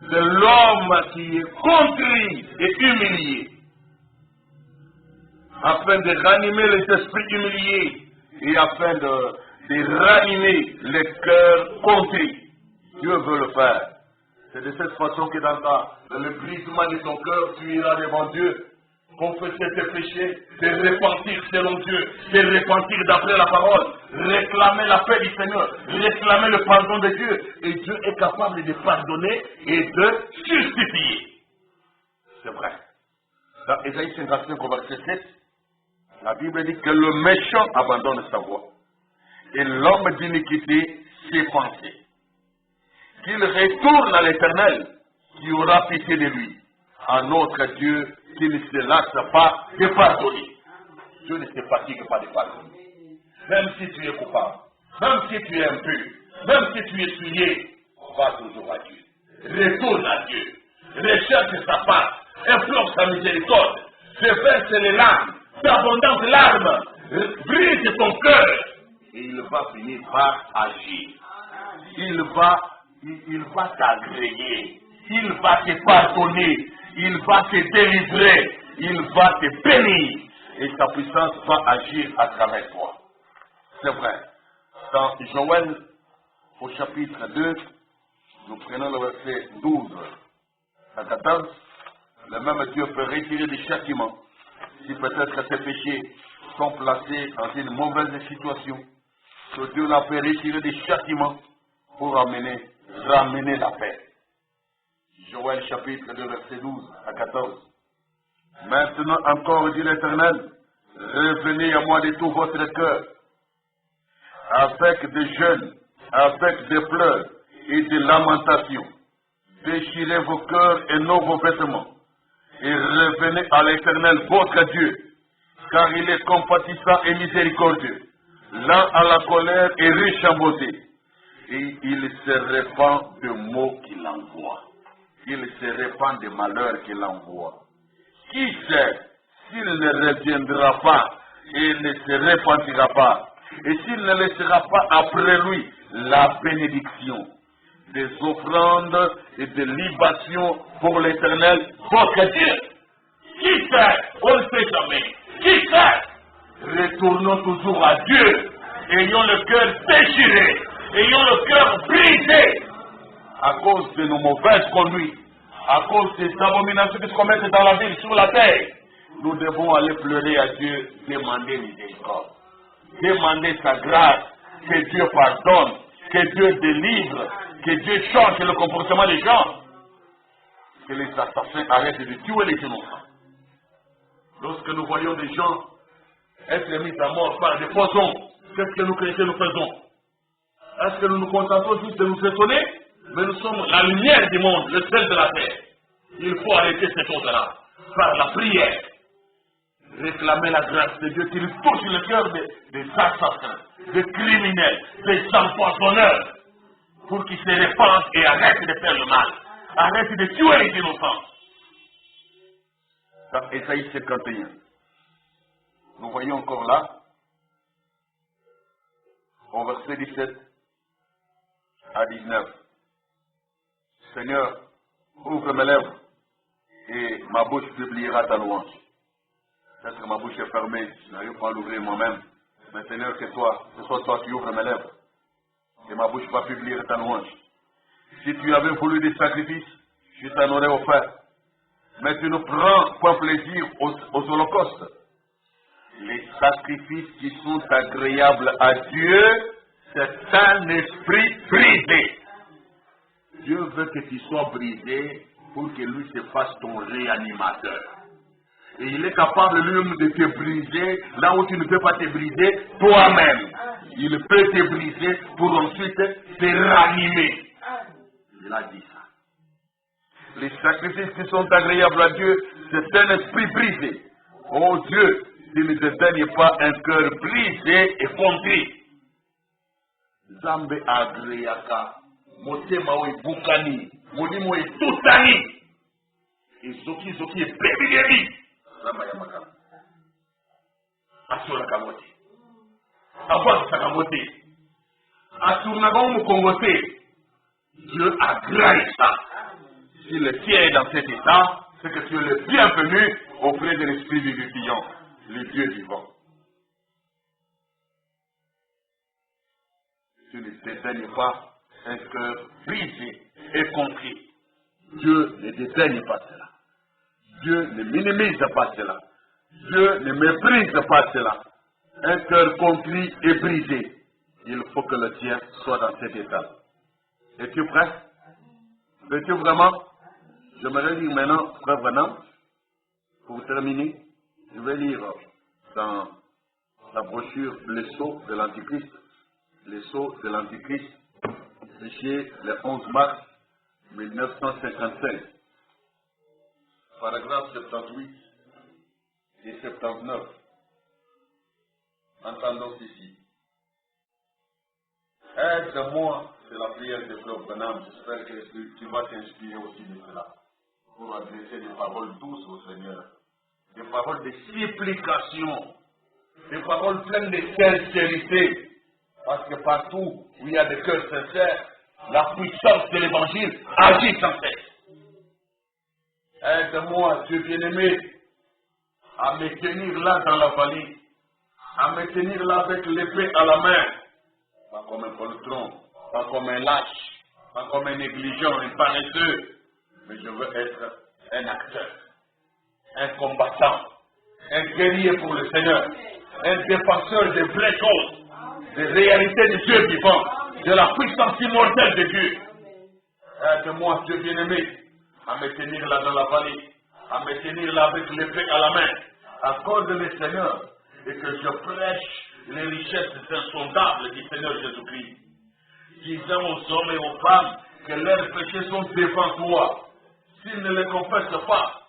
C'est l'homme qui est contrit et humilié, afin de ranimer les esprits humiliés et afin de ranimer les cœurs contrits. Dieu veut le faire. C'est de cette façon que dans le brisement de ton cœur, tu iras devant Dieu. confesser tes péchés, te repentir selon Dieu, te repentir d'après la parole, réclamer la paix du Seigneur, réclamer le pardon de Dieu. Et Dieu est capable de pardonner et de justifier. C'est vrai. Dans Ésaïe 55, verset 7, la Bible dit que le méchant abandonne sa voie et l'homme d'iniquité ses pensées. Qu'il retourne à l'Éternel qui aura pitié de lui, à notre Dieu qui ne se lasse pas de pardonner. Dieu ne se fatigue pas de pardonner. Même si tu es coupable, même si tu es impur, même si tu es souillé, va toujours à Dieu. Retourne à Dieu. Recherche sa face. Implore sa miséricorde. Verse les larmes, d'abondantes larmes. Brise ton cœur. Et il va finir par agir. Il va t'agréer. Il va te pardonner. Il va te délivrer. Il va te bénir. Et sa puissance va agir à travers toi. C'est vrai. Dans Joël, au chapitre 2, nous prenons le verset 12 à 14. Le même Dieu peut retirer des châtiments si peut-être tes péchés sont placés dans une mauvaise situation. Que Dieu l'a fait retirer des châtiments pour ramener la paix. Joël chapitre 2 verset 12 à 14. Maintenant encore, dit l'Éternel, revenez à moi de tout votre cœur, avec des jeûnes, avec des pleurs et des lamentations. Déchirez vos cœurs et non vos vêtements, et revenez à l'Éternel votre Dieu, car il est compatissant et miséricordieux, lent à la colère et riche en beauté, et il se répand de maux qu'il envoie. Il se répand de malheurs qu'il envoie. Qui sait s'il ne reviendra pas et ne se répandira pas, et s'il ne laissera pas après lui la bénédiction des offrandes et des libations pour l'Éternel, votre Dieu. Qui sait? On ne sait jamais. Qui sait? Retournons toujours à Dieu. Ayons le cœur déchiré. Ayons le cœur brisé. À cause de nos mauvaises conduites, à cause des abominations qui se commettent dans la ville, sur la terre, nous devons aller pleurer à Dieu, demander miséricorde. Demander sa grâce, que Dieu pardonne, que Dieu délivre, que Dieu change le comportement des gens, que les assassins arrêtent de tuer les innocents. Lorsque nous voyons des gens être mis à mort par des poisons, qu'est-ce que nous chrétiens nous faisons? Est-ce que nous nous contentons juste de nous étonner? Mais nous sommes la lumière du monde, le sel de la terre. Il faut arrêter ces choses-là par la prière. Réclamer la grâce de Dieu qu'il touche le cœur des assassins, des criminels, des empoisonneurs, pour qu'ils se répandent et arrêtent de faire le mal. Arrêtent de tuer les innocents. Dans Ésaïe 51, nous voyons encore là, au verset 17 à 19. Seigneur, ouvre mes lèvres et ma bouche publiera ta louange. Peut-être que ma bouche est fermée, je n'arrive pas à l'ouvrir moi-même. Mais Seigneur, que ce soit toi qui ouvres mes lèvres et ma bouche va publier ta louange. Si tu avais voulu des sacrifices, je t'en aurais offert. Mais tu ne prends pas plaisir aux holocaustes. Les sacrifices qui sont agréables à Dieu, c'est un esprit brisé. Dieu veut que tu sois brisé pour que lui se fasse ton réanimateur. Et il est capable lui-même de te briser là où tu ne peux pas te briser toi-même. Il peut te briser pour ensuite te ranimer. Il a dit ça. Les sacrifices qui sont agréables à Dieu, c'est un esprit brisé. Oh Dieu, tu ne te donnes pas un cœur brisé et contrit. Zambe agréaka. Motema we bukani, molimo e tutani, et zoki e bebigeri. Zamba ya makam. Asura kamote. Avant sakamote. Asura kamote kongote. Dieu agrée ça. Si le tien est dans cet état, c'est que tu es le bienvenu auprès de l'esprit vivifiant, le Dieu vivant. Tu ne dédaignes pas un cœur brisé et contrit. Dieu ne dédaigne pas cela. Dieu ne minimise pas cela. Dieu ne méprise pas cela. Un cœur contrit et brisé. Il faut que le tien soit dans cet état. Es-tu prêt? Veux-tu vraiment? J'aimerais lire maintenant, frère Branham, pour terminer, je vais lire dans la brochure Les Sceaux de l'Antichrist, Les Sceaux de l'Antichrist, publié le 11 mars 1955, paragraphe 78 et 79. Entendons ici. Aide-moi, c'est la prière de Frère Branham. J'espère que tu vas t'inspirer aussi de cela pour adresser des paroles douces au Seigneur, des paroles de supplication, des paroles pleines de sincérité. Parce que partout où il y a des cœurs sincères, la puissance de l'évangile agit sans cesse. Aide-moi, Dieu bien-aimé, à me tenir là dans la vallée, à me tenir là avec l'épée à la main, pas comme un poltron, pas comme un lâche, pas comme un négligent, un paresseux, mais je veux être un acteur, un combattant, un guerrier pour le Seigneur, un défenseur des vraies choses, des réalités de Dieu vivant, de la puissance immortelle de Dieu. Aide-moi, Dieu bien-aimé, à me tenir là dans la vallée, à me tenir là avec l'épée à la main. Accorde le Seigneur et que je prêche les richesses insondables du Seigneur Jésus-Christ. Disant aux hommes et aux femmes que leurs péchés sont devant toi. S'ils ne les confessent pas,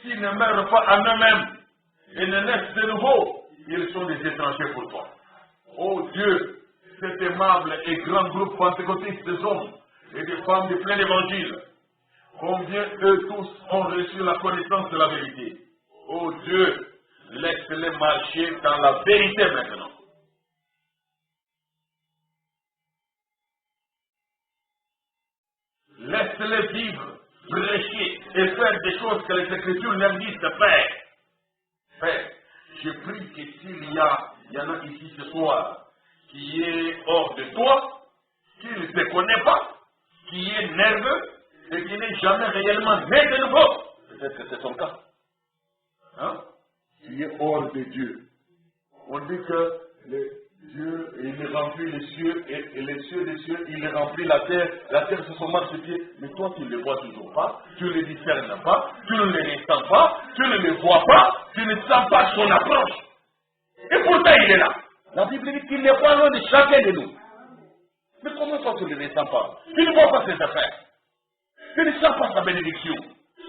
s'ils ne meurent pas en eux-mêmes et ne naissent de nouveau, ils sont des étrangers pour toi. Oh Dieu, cet aimable et grand groupe pentecôtiste des hommes et des femmes du plein évangile, combien eux tous ont reçu la connaissance de la vérité. Oh Dieu, laisse-les marcher dans la vérité maintenant. Laisse-les vivre, prêcher et faire des choses que les Écritures leur disent de faire. Père, je prie que s'il y en a ici ce soir qui est hors de toi, qui ne te connaît pas, qui est nerveux et qui n'est jamais réellement né de nouveau, peut-être que c'est ton cas. Hein? Qui est hors de Dieu. On dit que Dieu, il remplit les cieux, et les cieux des cieux, il remplit la terre c'est son marchepied, mais toi tu ne le vois toujours pas, tu ne le discernes pas, tu ne le ressens pas, tu ne le vois pas, tu ne sens pas son approche. Et pourtant il est là. La Bible dit qu'il n'est pas loin de chacun de nous. Mais comment toi tu ne le ressens pas? Tu ne vois pas ses affaires. Tu ne sens pas sa bénédiction.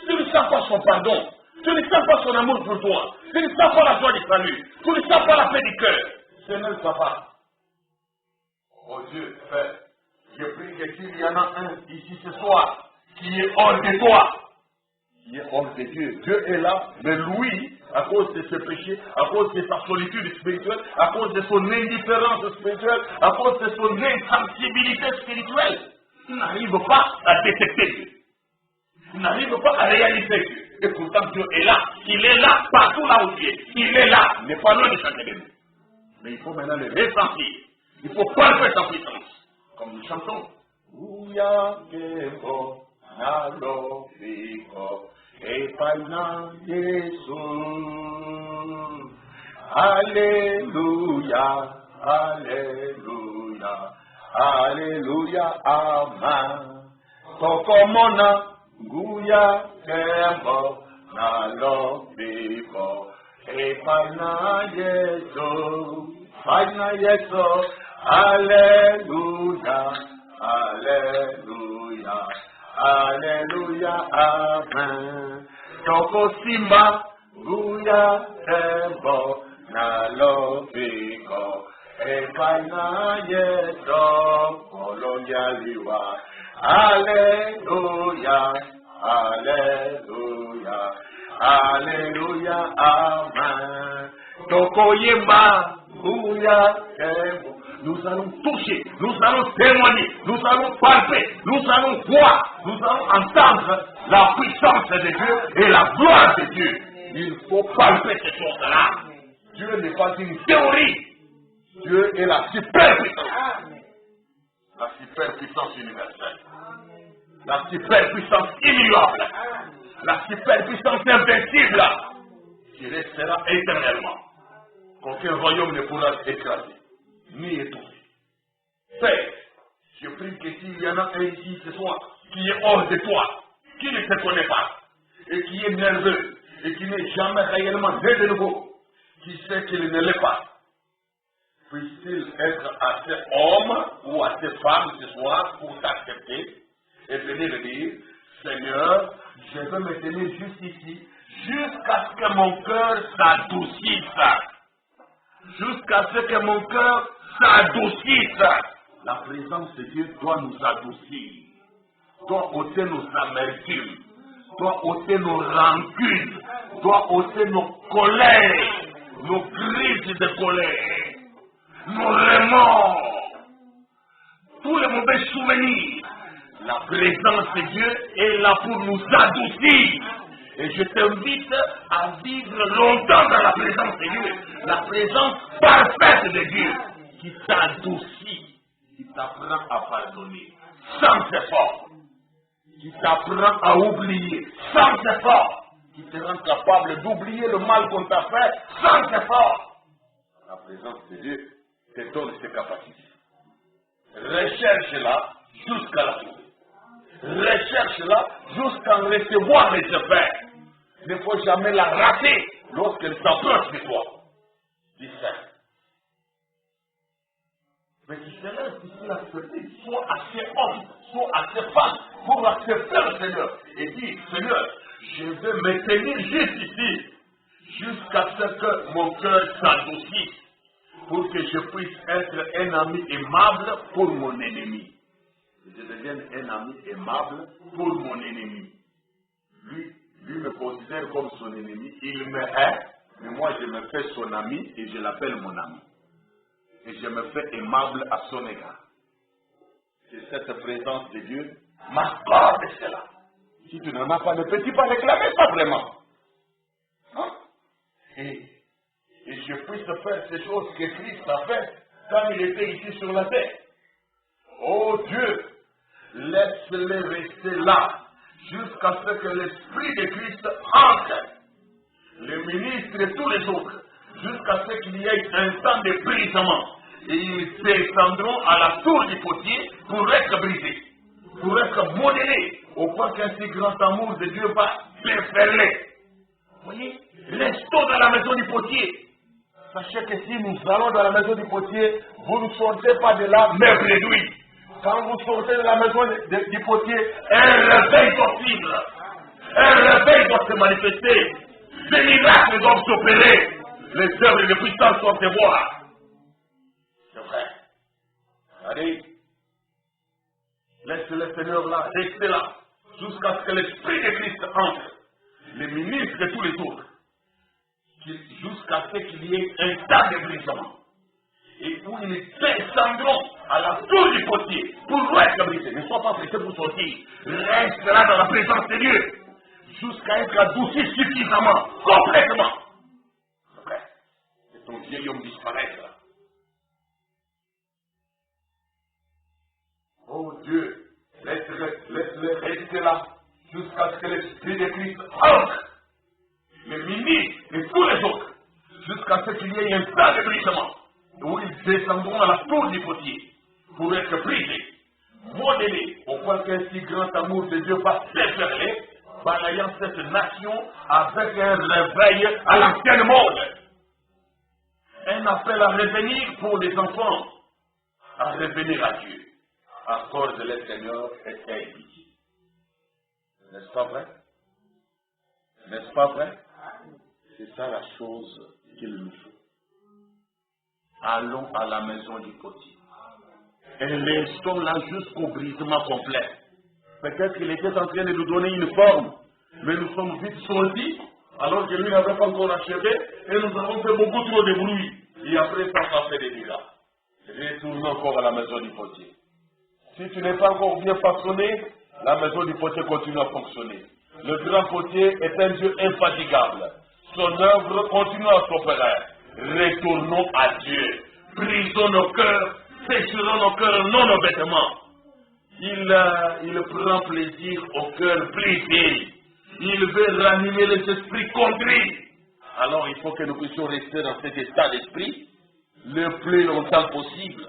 Tu ne sens pas son pardon. Tu ne sens pas son amour pour toi. Tu ne sens pas la joie du salut. Tu ne sens pas la paix du cœur. Seigneur, papa. Oh Dieu, Père, je prie que s'il y en a un ici ce soir qui est hors de toi, qui est hors de Dieu, Dieu est là, mais lui, à cause de ses péchés, à cause de sa solitude spirituelle, à cause de son indifférence spirituelle, à cause de son insensibilité spirituelle, il n'arrive pas à détecter Dieu. Il n'arrive pas à réaliser Dieu. Et pourtant Dieu est là. Il est là, partout là où tu es. Il est là. Il n'est pas loin de chacun de nous. Mais il faut maintenant le ressentir. Il faut palper sa puissance. Comme nous chantons. Ouya kebo nalo fiko epana Yesu. Alléluia, Alléluia, Alléluia, Amen. Kokomona guya kebo nalo fiko epana Yesu. Fagna Yesu, Alléluia, Alléluia, Alléluia, Amen. Toko Simba, Guya Tembo, Nalofiko, Fagna Yesu, Colonia Liwa, Alléluia, Alléluia, Alléluia, Amen. Toko Yemba, nous allons toucher, nous allons témoigner, nous allons palper, nous allons voir, nous allons entendre la puissance de Dieu et la gloire de Dieu. Il faut palper ces choses-là. Dieu n'est pas une théorie. Dieu est la super puissance. La super puissance universelle. La super puissance immuable. La super puissance invincible. qui restera éternellement, qu'aucun royaume ne pourra écraser, ni étouffer. Père, je prie que s'il y en a un ici ce soir, qui est hors de toi, qui ne te connaît pas, et qui est nerveux, et qui n'est jamais réellement né de nouveau, qui sait qu'il ne l'est pas, puisse-t-il être assez homme ou assez femme ce soir pour t'accepter et venir dire, Seigneur, je veux me tenir juste ici, jusqu'à ce que mon cœur s'adoucisse. Jusqu'à ce que mon cœur s'adoucisse. La présence de Dieu doit nous adoucir, doit ôter nos amertumes, doit ôter nos rancunes, doit ôter nos colères, nos crises de colère, nos remords, tous les mauvais souvenirs. La présence de Dieu est là pour nous adoucir. Et je t'invite à vivre longtemps dans la présence de Dieu. La présence parfaite de Dieu qui t'adoucit, qui t'apprend à pardonner sans effort, qui t'apprend à oublier sans effort, qui te rend capable d'oublier le mal qu'on t'a fait sans effort. La présence de Dieu te donne ses capacités. Recherche-la jusqu'à la trouver. Recherche-la jusqu'à en recevoir les effets. Il ne faut jamais la rater lorsqu'elle s'approche de toi. Dis ça. Mais tu seras difficile à accepter. Sois assez homme, sois assez femme pour accepter le Seigneur. Et dis, Seigneur, je vais me tenir juste ici, jusqu'à ce que mon cœur s'adoucisse, pour que je puisse être un ami aimable pour mon ennemi. Je devienne un ami aimable pour mon ennemi. Lui me considère comme son ennemi, il me hait, mais moi je me fais son ami et je l'appelle mon ami. Et je me fais aimable à son égard. C'est cette présence de Dieu m'accorde cela. Si tu n'en as pas, ne peux-tu pas réclamer ça vraiment? Hein? Et je puisse faire ces choses que Christ a fait quand il était ici sur la terre. Oh Dieu, laisse-les rester là jusqu'à ce que l'Esprit de Christ entre, les ministres et tous les autres, jusqu'à ce qu'il y ait un temps de brisement. Et ils descendront à la tour du potier pour être brisés, pour être modélés, au point qu'un si grand amour de Dieu va déferler. Vous voyez, restons dans la maison du potier. Sachez que si nous allons dans la maison du potier, vous ne sortez pas de là meuble réduit. Quand vous sortez de la maison du potier, un réveil doit suivre. Un réveil doit se manifester. Des miracles doivent s'opérer. Les œuvres de puissance doivent se voir. C'est vrai. Allez. Laisse le Seigneur là, restez là, jusqu'à ce que l'Esprit de Christ entre. Les ministres et tous les autres. Jusqu'à ce qu'il y ait un tas de brisement. Et où ils descendront à la tour du potier pour être brisés. Ne sois pas pressé pour sortir. Reste là dans la présence de Dieu. Jusqu'à être adouci suffisamment, complètement. Après, et ton vieil homme disparaître. Oh Dieu, laisse-le rester là. Jusqu'à ce que l'Esprit de Christ entre. Les ministres et tous les autres. Jusqu'à ce qu'il y ait un tas de brisement. Où ils descendront à la tour du potier pour être brisés, modélés, au point qu'un si grand amour de Dieu va déferler, balayant cette nation avec un réveil à l'ancienne mode. Un appel à revenir pour les enfants, à revenir à Dieu. Accorde-le Seigneur et aide. N'est-ce pas vrai? N'est-ce pas vrai? C'est ça la chose qu'il nous faut. Allons à la maison du potier. Et restons là jusqu'au brisement complet. Peut-être qu'il était en train de nous donner une forme, mais nous sommes vite sortis, alors que lui n'avait pas encore achevé, et nous avons fait beaucoup trop de bruit. Et après, ça a fait des dégâts. Retournons encore à la maison du potier. Si tu n'es pas encore bien façonné, la maison du potier continue à fonctionner. Le grand potier est un Dieu infatigable. Son œuvre continue à s'opérer. Retournons à Dieu. Brisons nos cœurs, sécherons nos cœurs, non nos vêtements. Il prend plaisir au cœur brisé. Il veut ranimer les esprits contrits, Alors il faut que nous puissions rester dans cet état d'esprit le plus longtemps possible.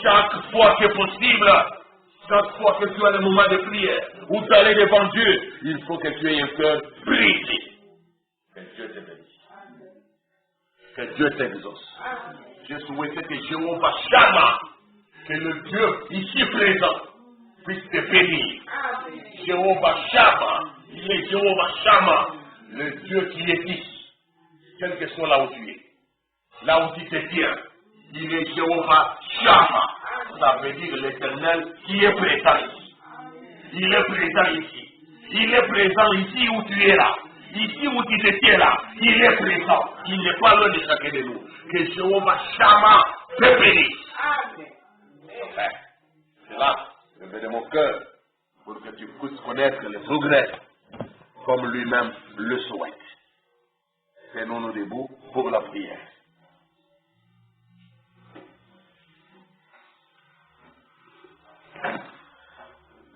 Chaque fois que possible, chaque fois que tu as le moment de prière, ou tu allais devant Dieu, il faut que tu aies un cœur brisé. Que Dieu te bénisse. Que Dieu t'exauce. Je souhaitais que Jéhovah Shammah, que le Dieu ici présent, puisse te bénir. Jéhovah Shammah, il est Jéhovah Shammah, le Dieu qui est ici, quel que soit là où tu es, là où tu te tiens, il est Jéhovah Shammah. Ça veut dire l'Éternel qui est présent ici. Il est présent ici. Il est présent ici où tu es là. Ici où tu te tiens là, il est présent. Il n'est pas loin de chacun de nous. Que Jéhovah Shammah te bénisse. C'est là, je mets de mon cœur pour que tu puisses connaître le progrès comme lui-même le souhaite. Tenons-nous debout pour la prière.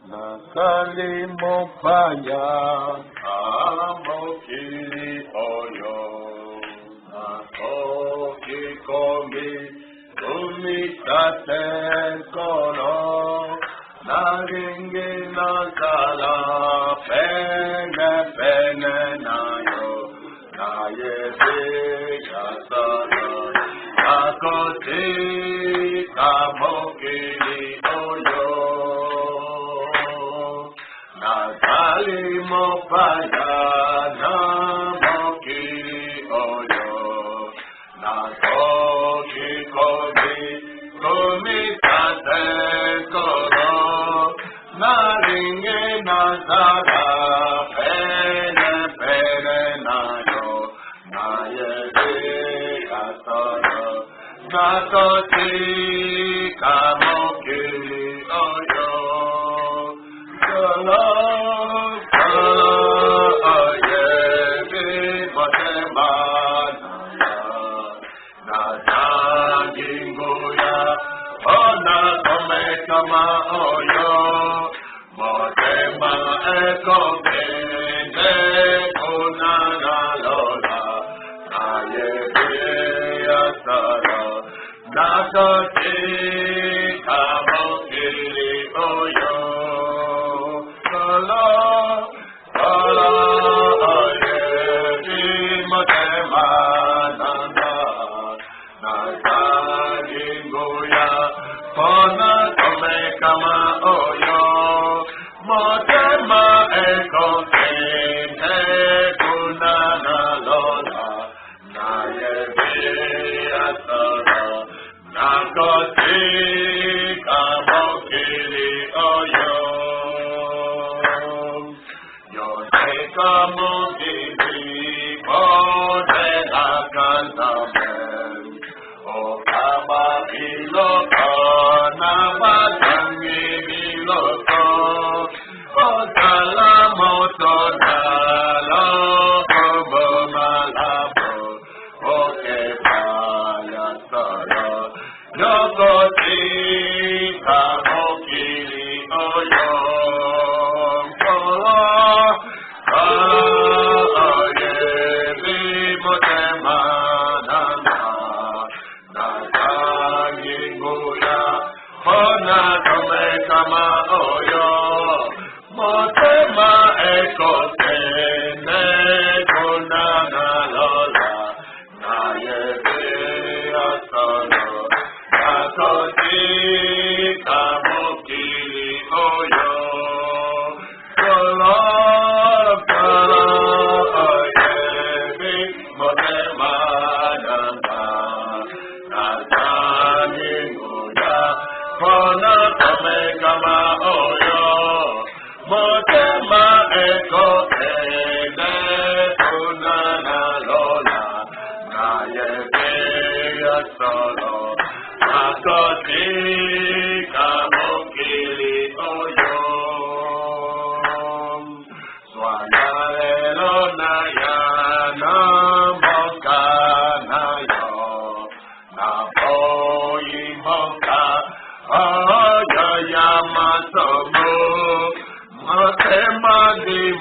Nakali mopaya amokili oyo nakoki komi umitate kono naringi nakala pene pene nayo nayebi kasana nakoti kamokili oyo Nakali mopaya namokili oyo nakoki komi tate koro naringi nazara pene pene nayo nayebi kasana nakoti kamokili oyo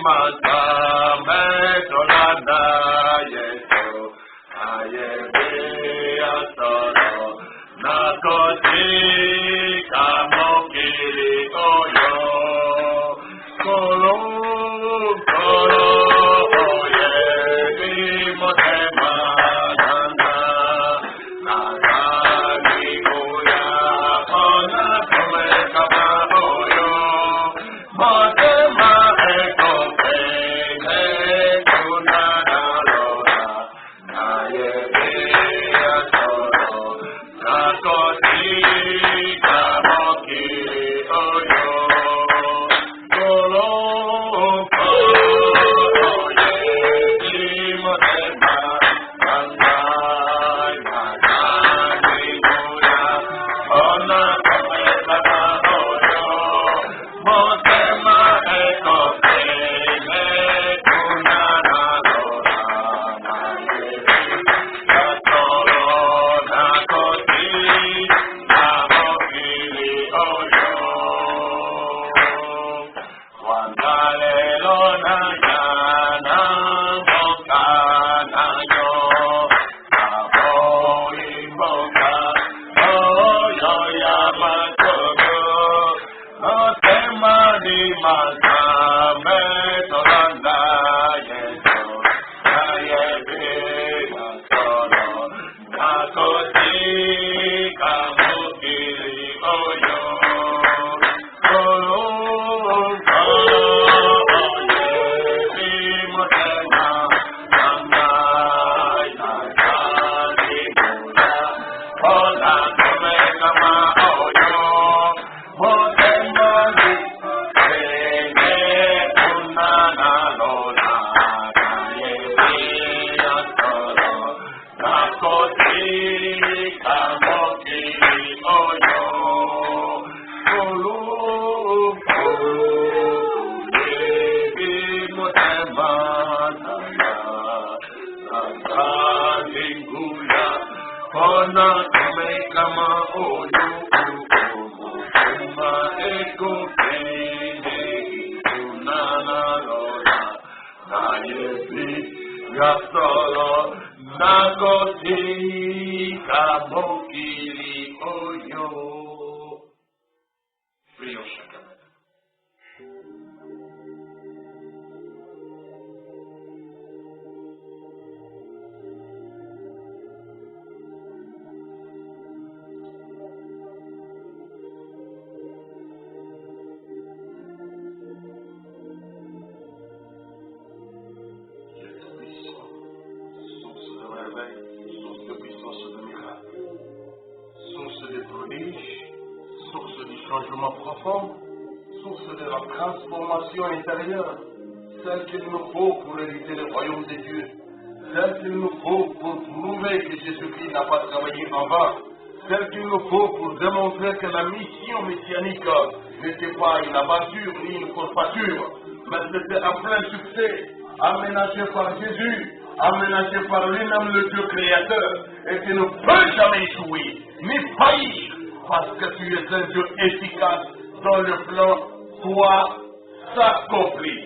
Mata me tolanda yeso Changement profond, source de la transformation intérieure, celle qu'il nous faut pour hériter le royaume de Dieu, celle qu'il nous faut pour prouver que Jésus-Christ n'a pas travaillé en vain, celle qu'il nous faut pour démontrer que la mission messianique n'était pas une aventure ni une forfaiture, mais c'était un plein succès, aménagé par Jésus, aménagé par lui-même le Dieu créateur, et qui ne peut jamais échouer, ni faillir. Parce que tu es un Dieu efficace dont le plan doit s'accomplir,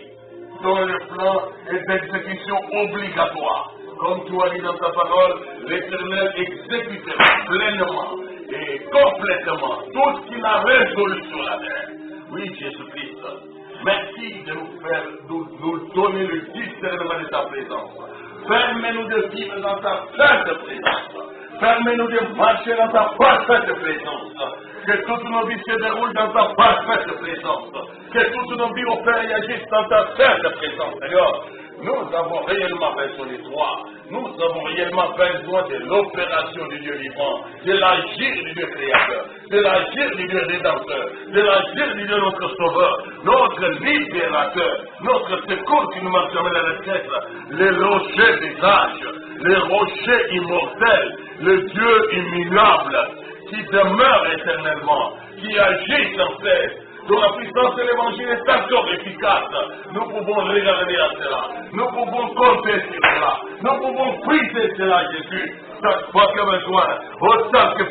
dont le plan est d'exécution obligatoire. Comme tu as dit dans ta parole, l'Éternel exécutera pleinement et complètement tout ce qu'il a résolu sur la terre. Oui, Jésus-Christ, merci de nous donner le discernement de ta présence. Permets-nous de vivre dans ta sainte présence. Permets-nous de marcher dans ta parfaite présence. Que toutes nos vies se déroulent dans ta parfaite présence. Que toutes nos vies opèrent et agissent dans ta sainte présence. Seigneur, nous avons réellement besoin de toi. Nous avons réellement besoin de l'opération du Dieu vivant, de l'agir du Dieu créateur, de l'agir du Dieu rédempteur, de l'agir du Dieu notre sauveur, notre libérateur, notre secours qui nous marche jamais la retraite, le rocher des âges, le rocher immortel, le Dieu immuable, qui demeure éternellement, qui agit sans cesse, dont la puissance de l'évangile est encore efficace. Nous pouvons regarder à cela, nous pouvons compter sur cela, nous pouvons prier cela, Jésus, chaque fois que besoin, autant que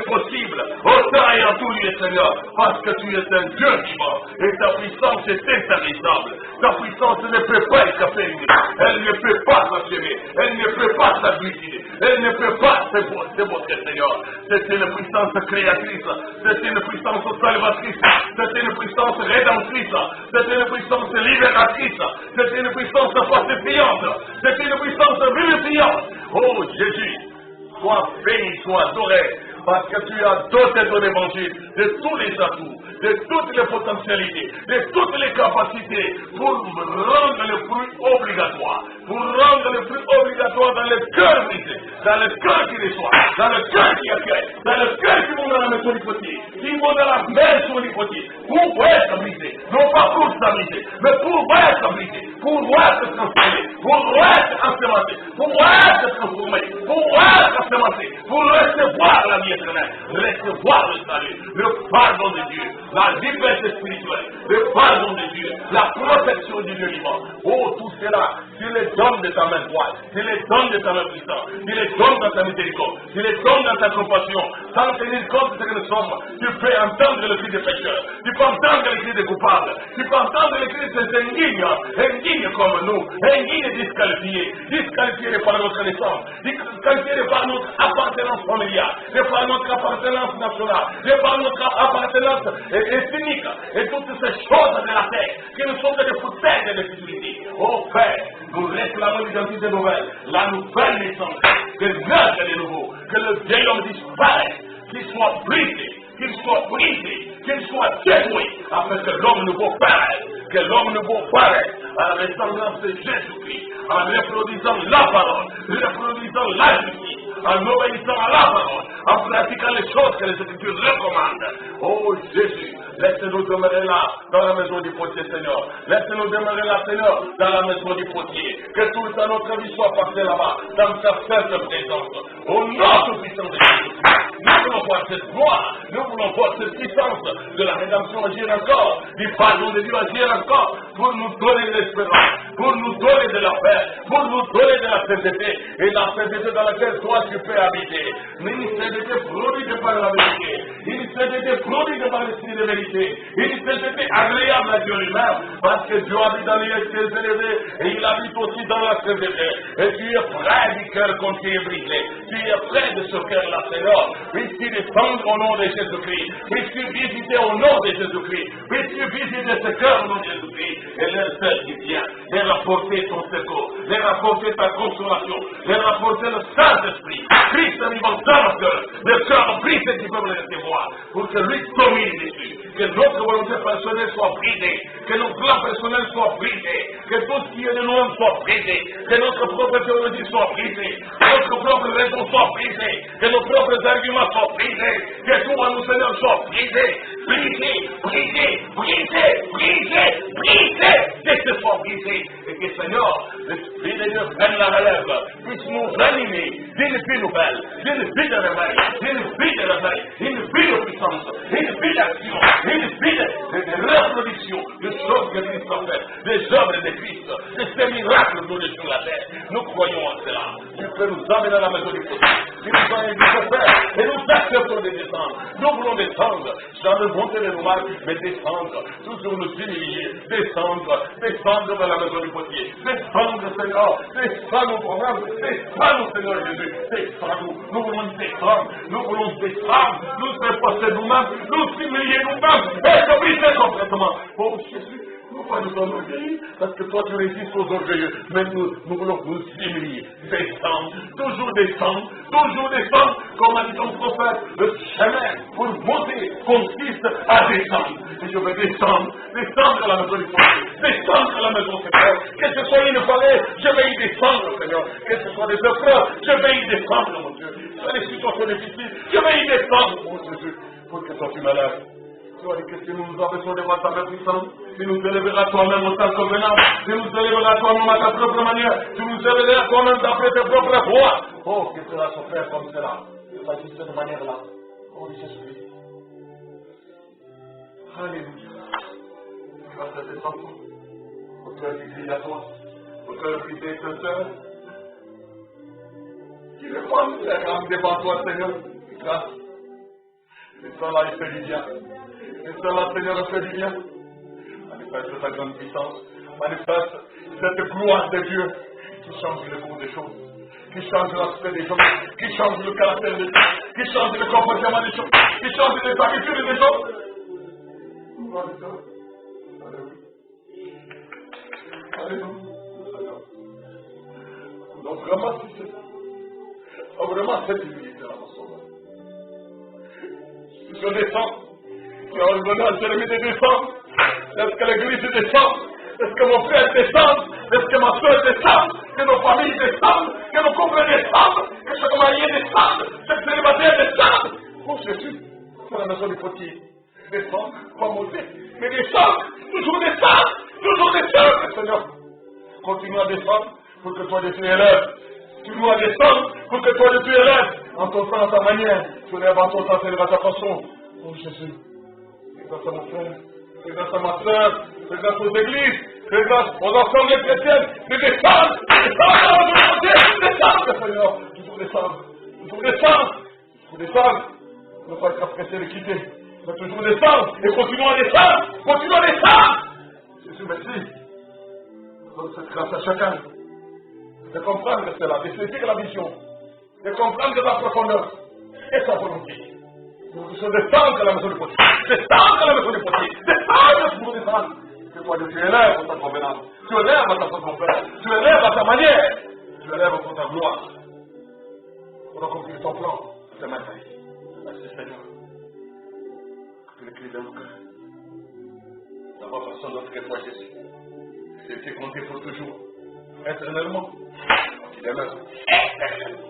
possible, autant et en tout lieu, Seigneur, parce que tu es un Dieu vivant, et ta puissance est intarissable, ta puissance ne peut pas échapper, elle ne peut pas s'enchaîner, elle ne peut pas s'abuser, elle ne peut pas c'est votre Seigneur. C'est une puissance créatrice, c'est une puissance salvatrice, c'est une puissance rédemptrice, c'est une puissance libératrice, c'est une puissance fortifiante, c'est une puissance vivifiante. Oh Jésus, sois béni, sois adoré, parce que tu as doté ton évangile de tous les atouts, de toutes les potentialités, de toutes les capacités pour rendre le fruit obligatoire, pour rendre le fruit obligatoire dans le cœur brisé, dans le cœur qui reçoit, dans le cœur qui accueille, dans le cœur qui vont dans la maison du côté, qui vont dans la main sur le côté, pour être brisé, non pas pour s'amuser, mais pour être brisé, pour être transformé, pour être ensemencé, pour être transformé, pour être ensemencé, pour recevoir la vie éternelle, recevoir le salut, le pardon de Dieu, la liberté spirituelle, le pardon de Dieu, la protection du Dieu vivant. Oh, tout cela, tu les donnes de ta main droite, tu les donnes de ta main puissante, tu les donnes dans ta miséricorde, tu les donnes dans ta compassion, sans tenir compte de ce que nous sommes. Tu peux entendre le cri des pécheurs, tu peux entendre le cri des coupables, tu peux entendre le cri des indignes comme nous, indignes disqualifiés par notre naissance, disqualifiés par notre appartenance familiale, par notre appartenance nationale, par notre appartenance ethnique, et toutes ces choses de la terre qui ne sont que des poussières de l'utilité. Oh Père, nous réclamons l'identité nouvelle, la nouvelle naissance, que naître de nouveau, que le vieil homme disparaisse, qu'il soit brisé, qu'il soit détruit, afin que l'homme nouveau paraisse, que l'homme nouveau paraisse à la ressemblance de Jésus-Christ, en reproduisant la parole, reproduisant la justice, en obéissant à la parole, en pratiquant les choses que les Écritures recommandent. Oh Jésus, laisse-nous demeurer là, dans la maison du potier, Seigneur. Laisse-nous demeurer là, Seigneur, dans la maison du potier. Que toute notre vie soit passée là-bas, dans ta sainte présence. Au nom tout puissant de Jésus. Nous voulons voir cette gloire, nous voulons voir cette puissance de la rédemption agir encore, du pardon de Dieu agir encore, pour nous donner l'espérance, pour nous donner de la paix, pour nous donner de la sainteté, et la sainteté dans laquelle toi tu peux habiter. Une sainteté produite par la vérité, une sainteté produite par l'esprit de vérité, une sainteté agréable à Dieu lui-même, parce que Dieu habite dans les cieux élevés, et il habite aussi dans la sainteté. Et tu es près du cœur contré et brisé, tu es près de ce cœur-là, Seigneur. Puisses-tu descendre au nom de Jésus-Christ, puisses-tu visiter au nom de Jésus-Christ, puisses-tu visiter ce cœur au nom de Jésus-Christ, et leur seul qui vient, les rapporter ton secours, les rapporter ta consolation, les rapporter le Saint-Esprit, Christ vivant dans le cœur brisé qui peut le recevoir, pour que lui domine dessus, que notre volonté personnelle soit brisée, que nos plans personnels soient brisés, que tout ce qui est de nous soit brisé, que notre propre théologie soit brisée, que notre propre raison soit brisée, que nos propres arguments soient brisés, que tout à nous, Seigneur, soit brisé, que ce soit brisé, et que, Seigneur, l'Esprit de Dieu prenne la relève, puisse nous ranimer d'une vie nouvelle, d'une vie de réveil, une vie de puissance, une vie d'action, une vie de reproduction, de choses que Christ a faites, des œuvres de Christ, de ces miracles nous sur la terre. Nous croyons en cela. Tu peux nous amener à la maison du Christ. Tu nous as invité à faire, et nous acceptons de descendre. Nous voulons descendre, sans le monter les noirs, mais descendre, toujours nous humilier, descendre vers la maison du potier, descendre, Seigneur, descendre nos programmes, descendre, Seigneur Jésus, descendre, nous voulons descendre, nous faire passer nous-mêmes, nous humilier nous-mêmes, et se briser complètement. Oh Jésus, nous pas nous orgueillir, parce que toi tu résistes aux orgueilleux, mais nous voulons nous humilier, toujours descendre, comme a dit ton prophète, le chemin pour monter consiste à descendre. Et je veux descendre à la maison du Seigneur, descendre à la maison du Seigneur, que ce soit une forêt, je vais y descendre, Seigneur, que ce soit des épreuves, je vais y descendre, mon Dieu, soit des situations difficiles, je vais y descendre, mon Jésus, pour que toi tu me lèves. Tu as dit que si nous nous abaissons devant ta main puissante, tu nous élèveras toi-même au temps convenable, tu nous élèveras toi-même à ta propre manière, tu nous élèveras toi-même d'après tes propres voies. Oh, que cela se fait comme cela, de cette manière-là. Oh, Jésus. Alléluia. Grâce à tes enfants, au cœur qui crie à toi, au cœur brisé et sincère, qui répond les rames devant toi, Seigneur. Grâce. Et cela, il fait du bien. Et cela, Seigneur, fait du bien. Manifeste ta grande puissance. Manifeste cette gloire de Dieu qui change le cours des choses, qui change l'aspect des choses, qui change le caractère des choses, qui change le comportement des choses, qui change les habitudes des choses. Donc vraiment, vraiment cette humilité là, mon sauveur. Je descends, tu as ordonné à Jérémie de descendre. Est-ce que l'église descend? Est-ce que mon frère descend? Est-ce que ma soeur descend? Que nos familles descendent? Que nos couples descendent? Que chaque marié descende? Chaque célibataire descende? Oh Jésus, c'est la maison du potier. Descends, pas monter, mais descends, toujours descends, toujours descends. Seigneur, continue à descendre pour que toi de tu élèves. Continue à descendre pour que toi de tu élèves. En ton temps, en ta manière, tu lèves en ton temps, tu lèves à ta façon. Oh Jésus, fais grâce à mon frère, fais grâce à ma soeur, fais grâce aux églises, fais grâce aux assemblées chrétiennes, de descendre, descendre, Seigneur, toujours descendre, toujours descendre, toujours descendre, ne pas être pressé de quitter, mais toujours descendre, et continuons à descendre, continuons à descendre. Jésus, merci. Donne cette grâce à chacun de comprendre cela, de saisir la vision, de comprendre la profondeur et sa volonté. Nous devons descendre à la maison du potier, descendre à la maison du potier, descendre pour descendre. Que toi, tu élèves à ta convenance, tu élèves à ta façon de faire, tu élèves à ta manière, tu élèves pour ta gloire. On a compris ton plan, c'est maintenant. Merci Seigneur. Que le cri de nos cœurs. D'abord, personne d'autre que toi, Jésus. C'est qui compté pour toujours, éternellement. Il est là. Éternellement.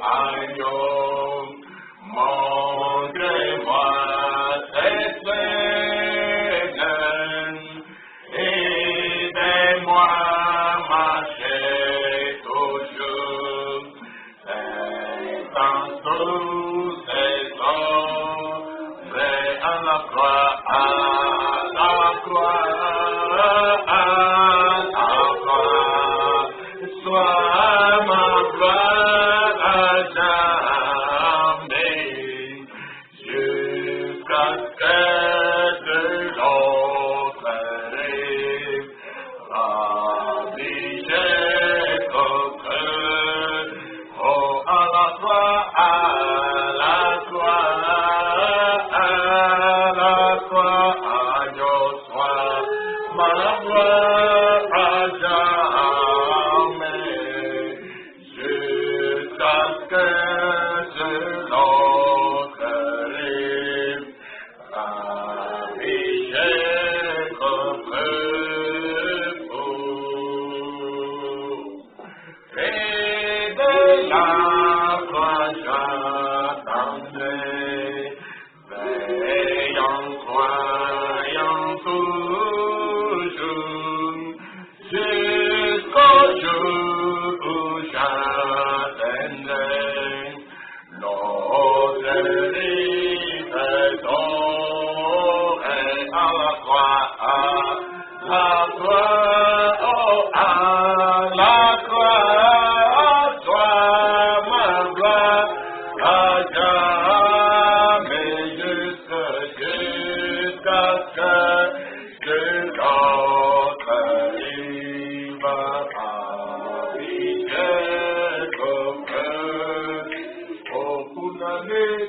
I toi ma gloire à jamais, jusqu'à ce que de l'autre rêve, raviger ton cœur, oh à la croix, agneau sois, ma gloire à jamais, jusqu'à ce que je l'autre rêve, raviger ton repos. Et de la croix j'attendrai, veillant, croyant toujours, jusqu'au jour où j'atteindrai l'autre rive dorée à la croix, oh à la croix, toi ma gloire à jamais, jusqu'à ce que l'autre rive raviger ton cœur. Oh, pour l'année,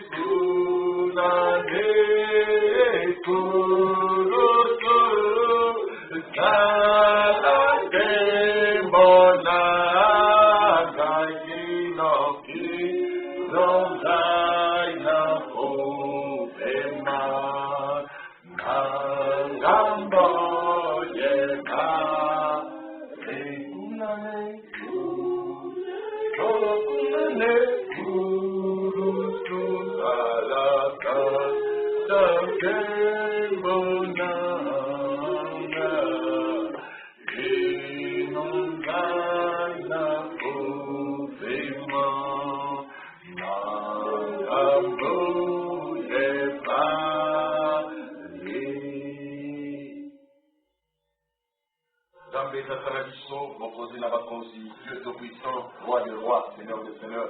Zambé Tataradiso, composé Nabakonzi, Dieu Tout-Puissant, Roi des Rois, Seigneur des Seigneurs.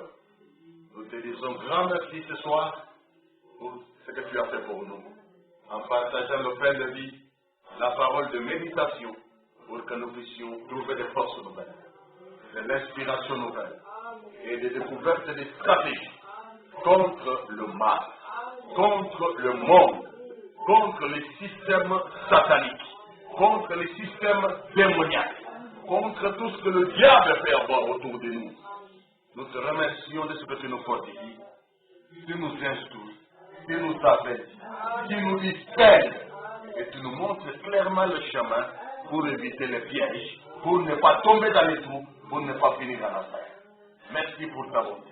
Nous te disons grand merci ce soir pour ce que tu as fait pour nous, en partageant le pain de vie, la parole de méditation, pour que nous puissions trouver des forces nouvelles, de l'inspiration nouvelle et des découvertes des stratégies contre le mal, contre le monde, contre les systèmes sataniques, contre les systèmes démoniaques, contre tout ce que le diable fait avoir autour de nous. Nous te remercions de ce que tu nous fortifies, tu nous instruis, tu nous avertis, tu nous distingues et tu nous montres clairement le chemin pour éviter les pièges, pour ne pas tomber dans les trous, pour ne pas finir dans la terre. Merci pour ta bonté,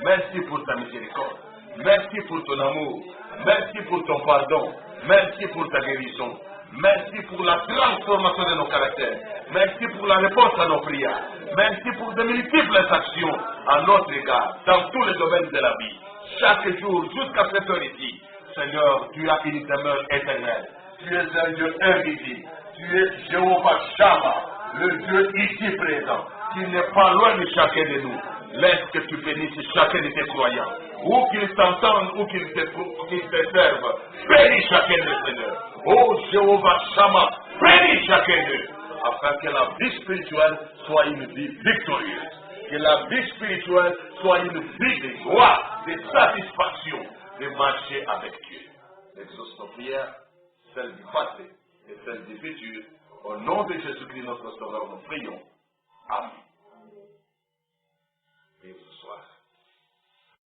merci pour ta miséricorde, merci pour ton amour, merci pour ton pardon, merci pour ta guérison. Merci pour la transformation de nos caractères. Merci pour la réponse à nos prières. Merci pour de multiples actions à notre égard, dans tous les domaines de la vie. Chaque jour, jusqu'à cette heure ici, Seigneur, tu as une demeure éternelle. Tu es un Dieu invisible. Tu es Jéhovah Shammah, le Dieu ici présent, qui n'est pas loin de chacun de nous. Laisse que tu bénisses chacun de tes croyants. Où qu'ils t'entendent, où qu'ils te servent. Bénis chacun de Seigneur. Oh Jéhovah Shammah, bénis chacun d'eux, afin que la vie spirituelle soit une vie victorieuse. Que la vie spirituelle soit une vie de joie, de satisfaction, de marcher avec Dieu. Exauce nos prières, celles du passé et celles du futur. Au nom de Jésus-Christ, notre Sauveur, nous prions. Amen.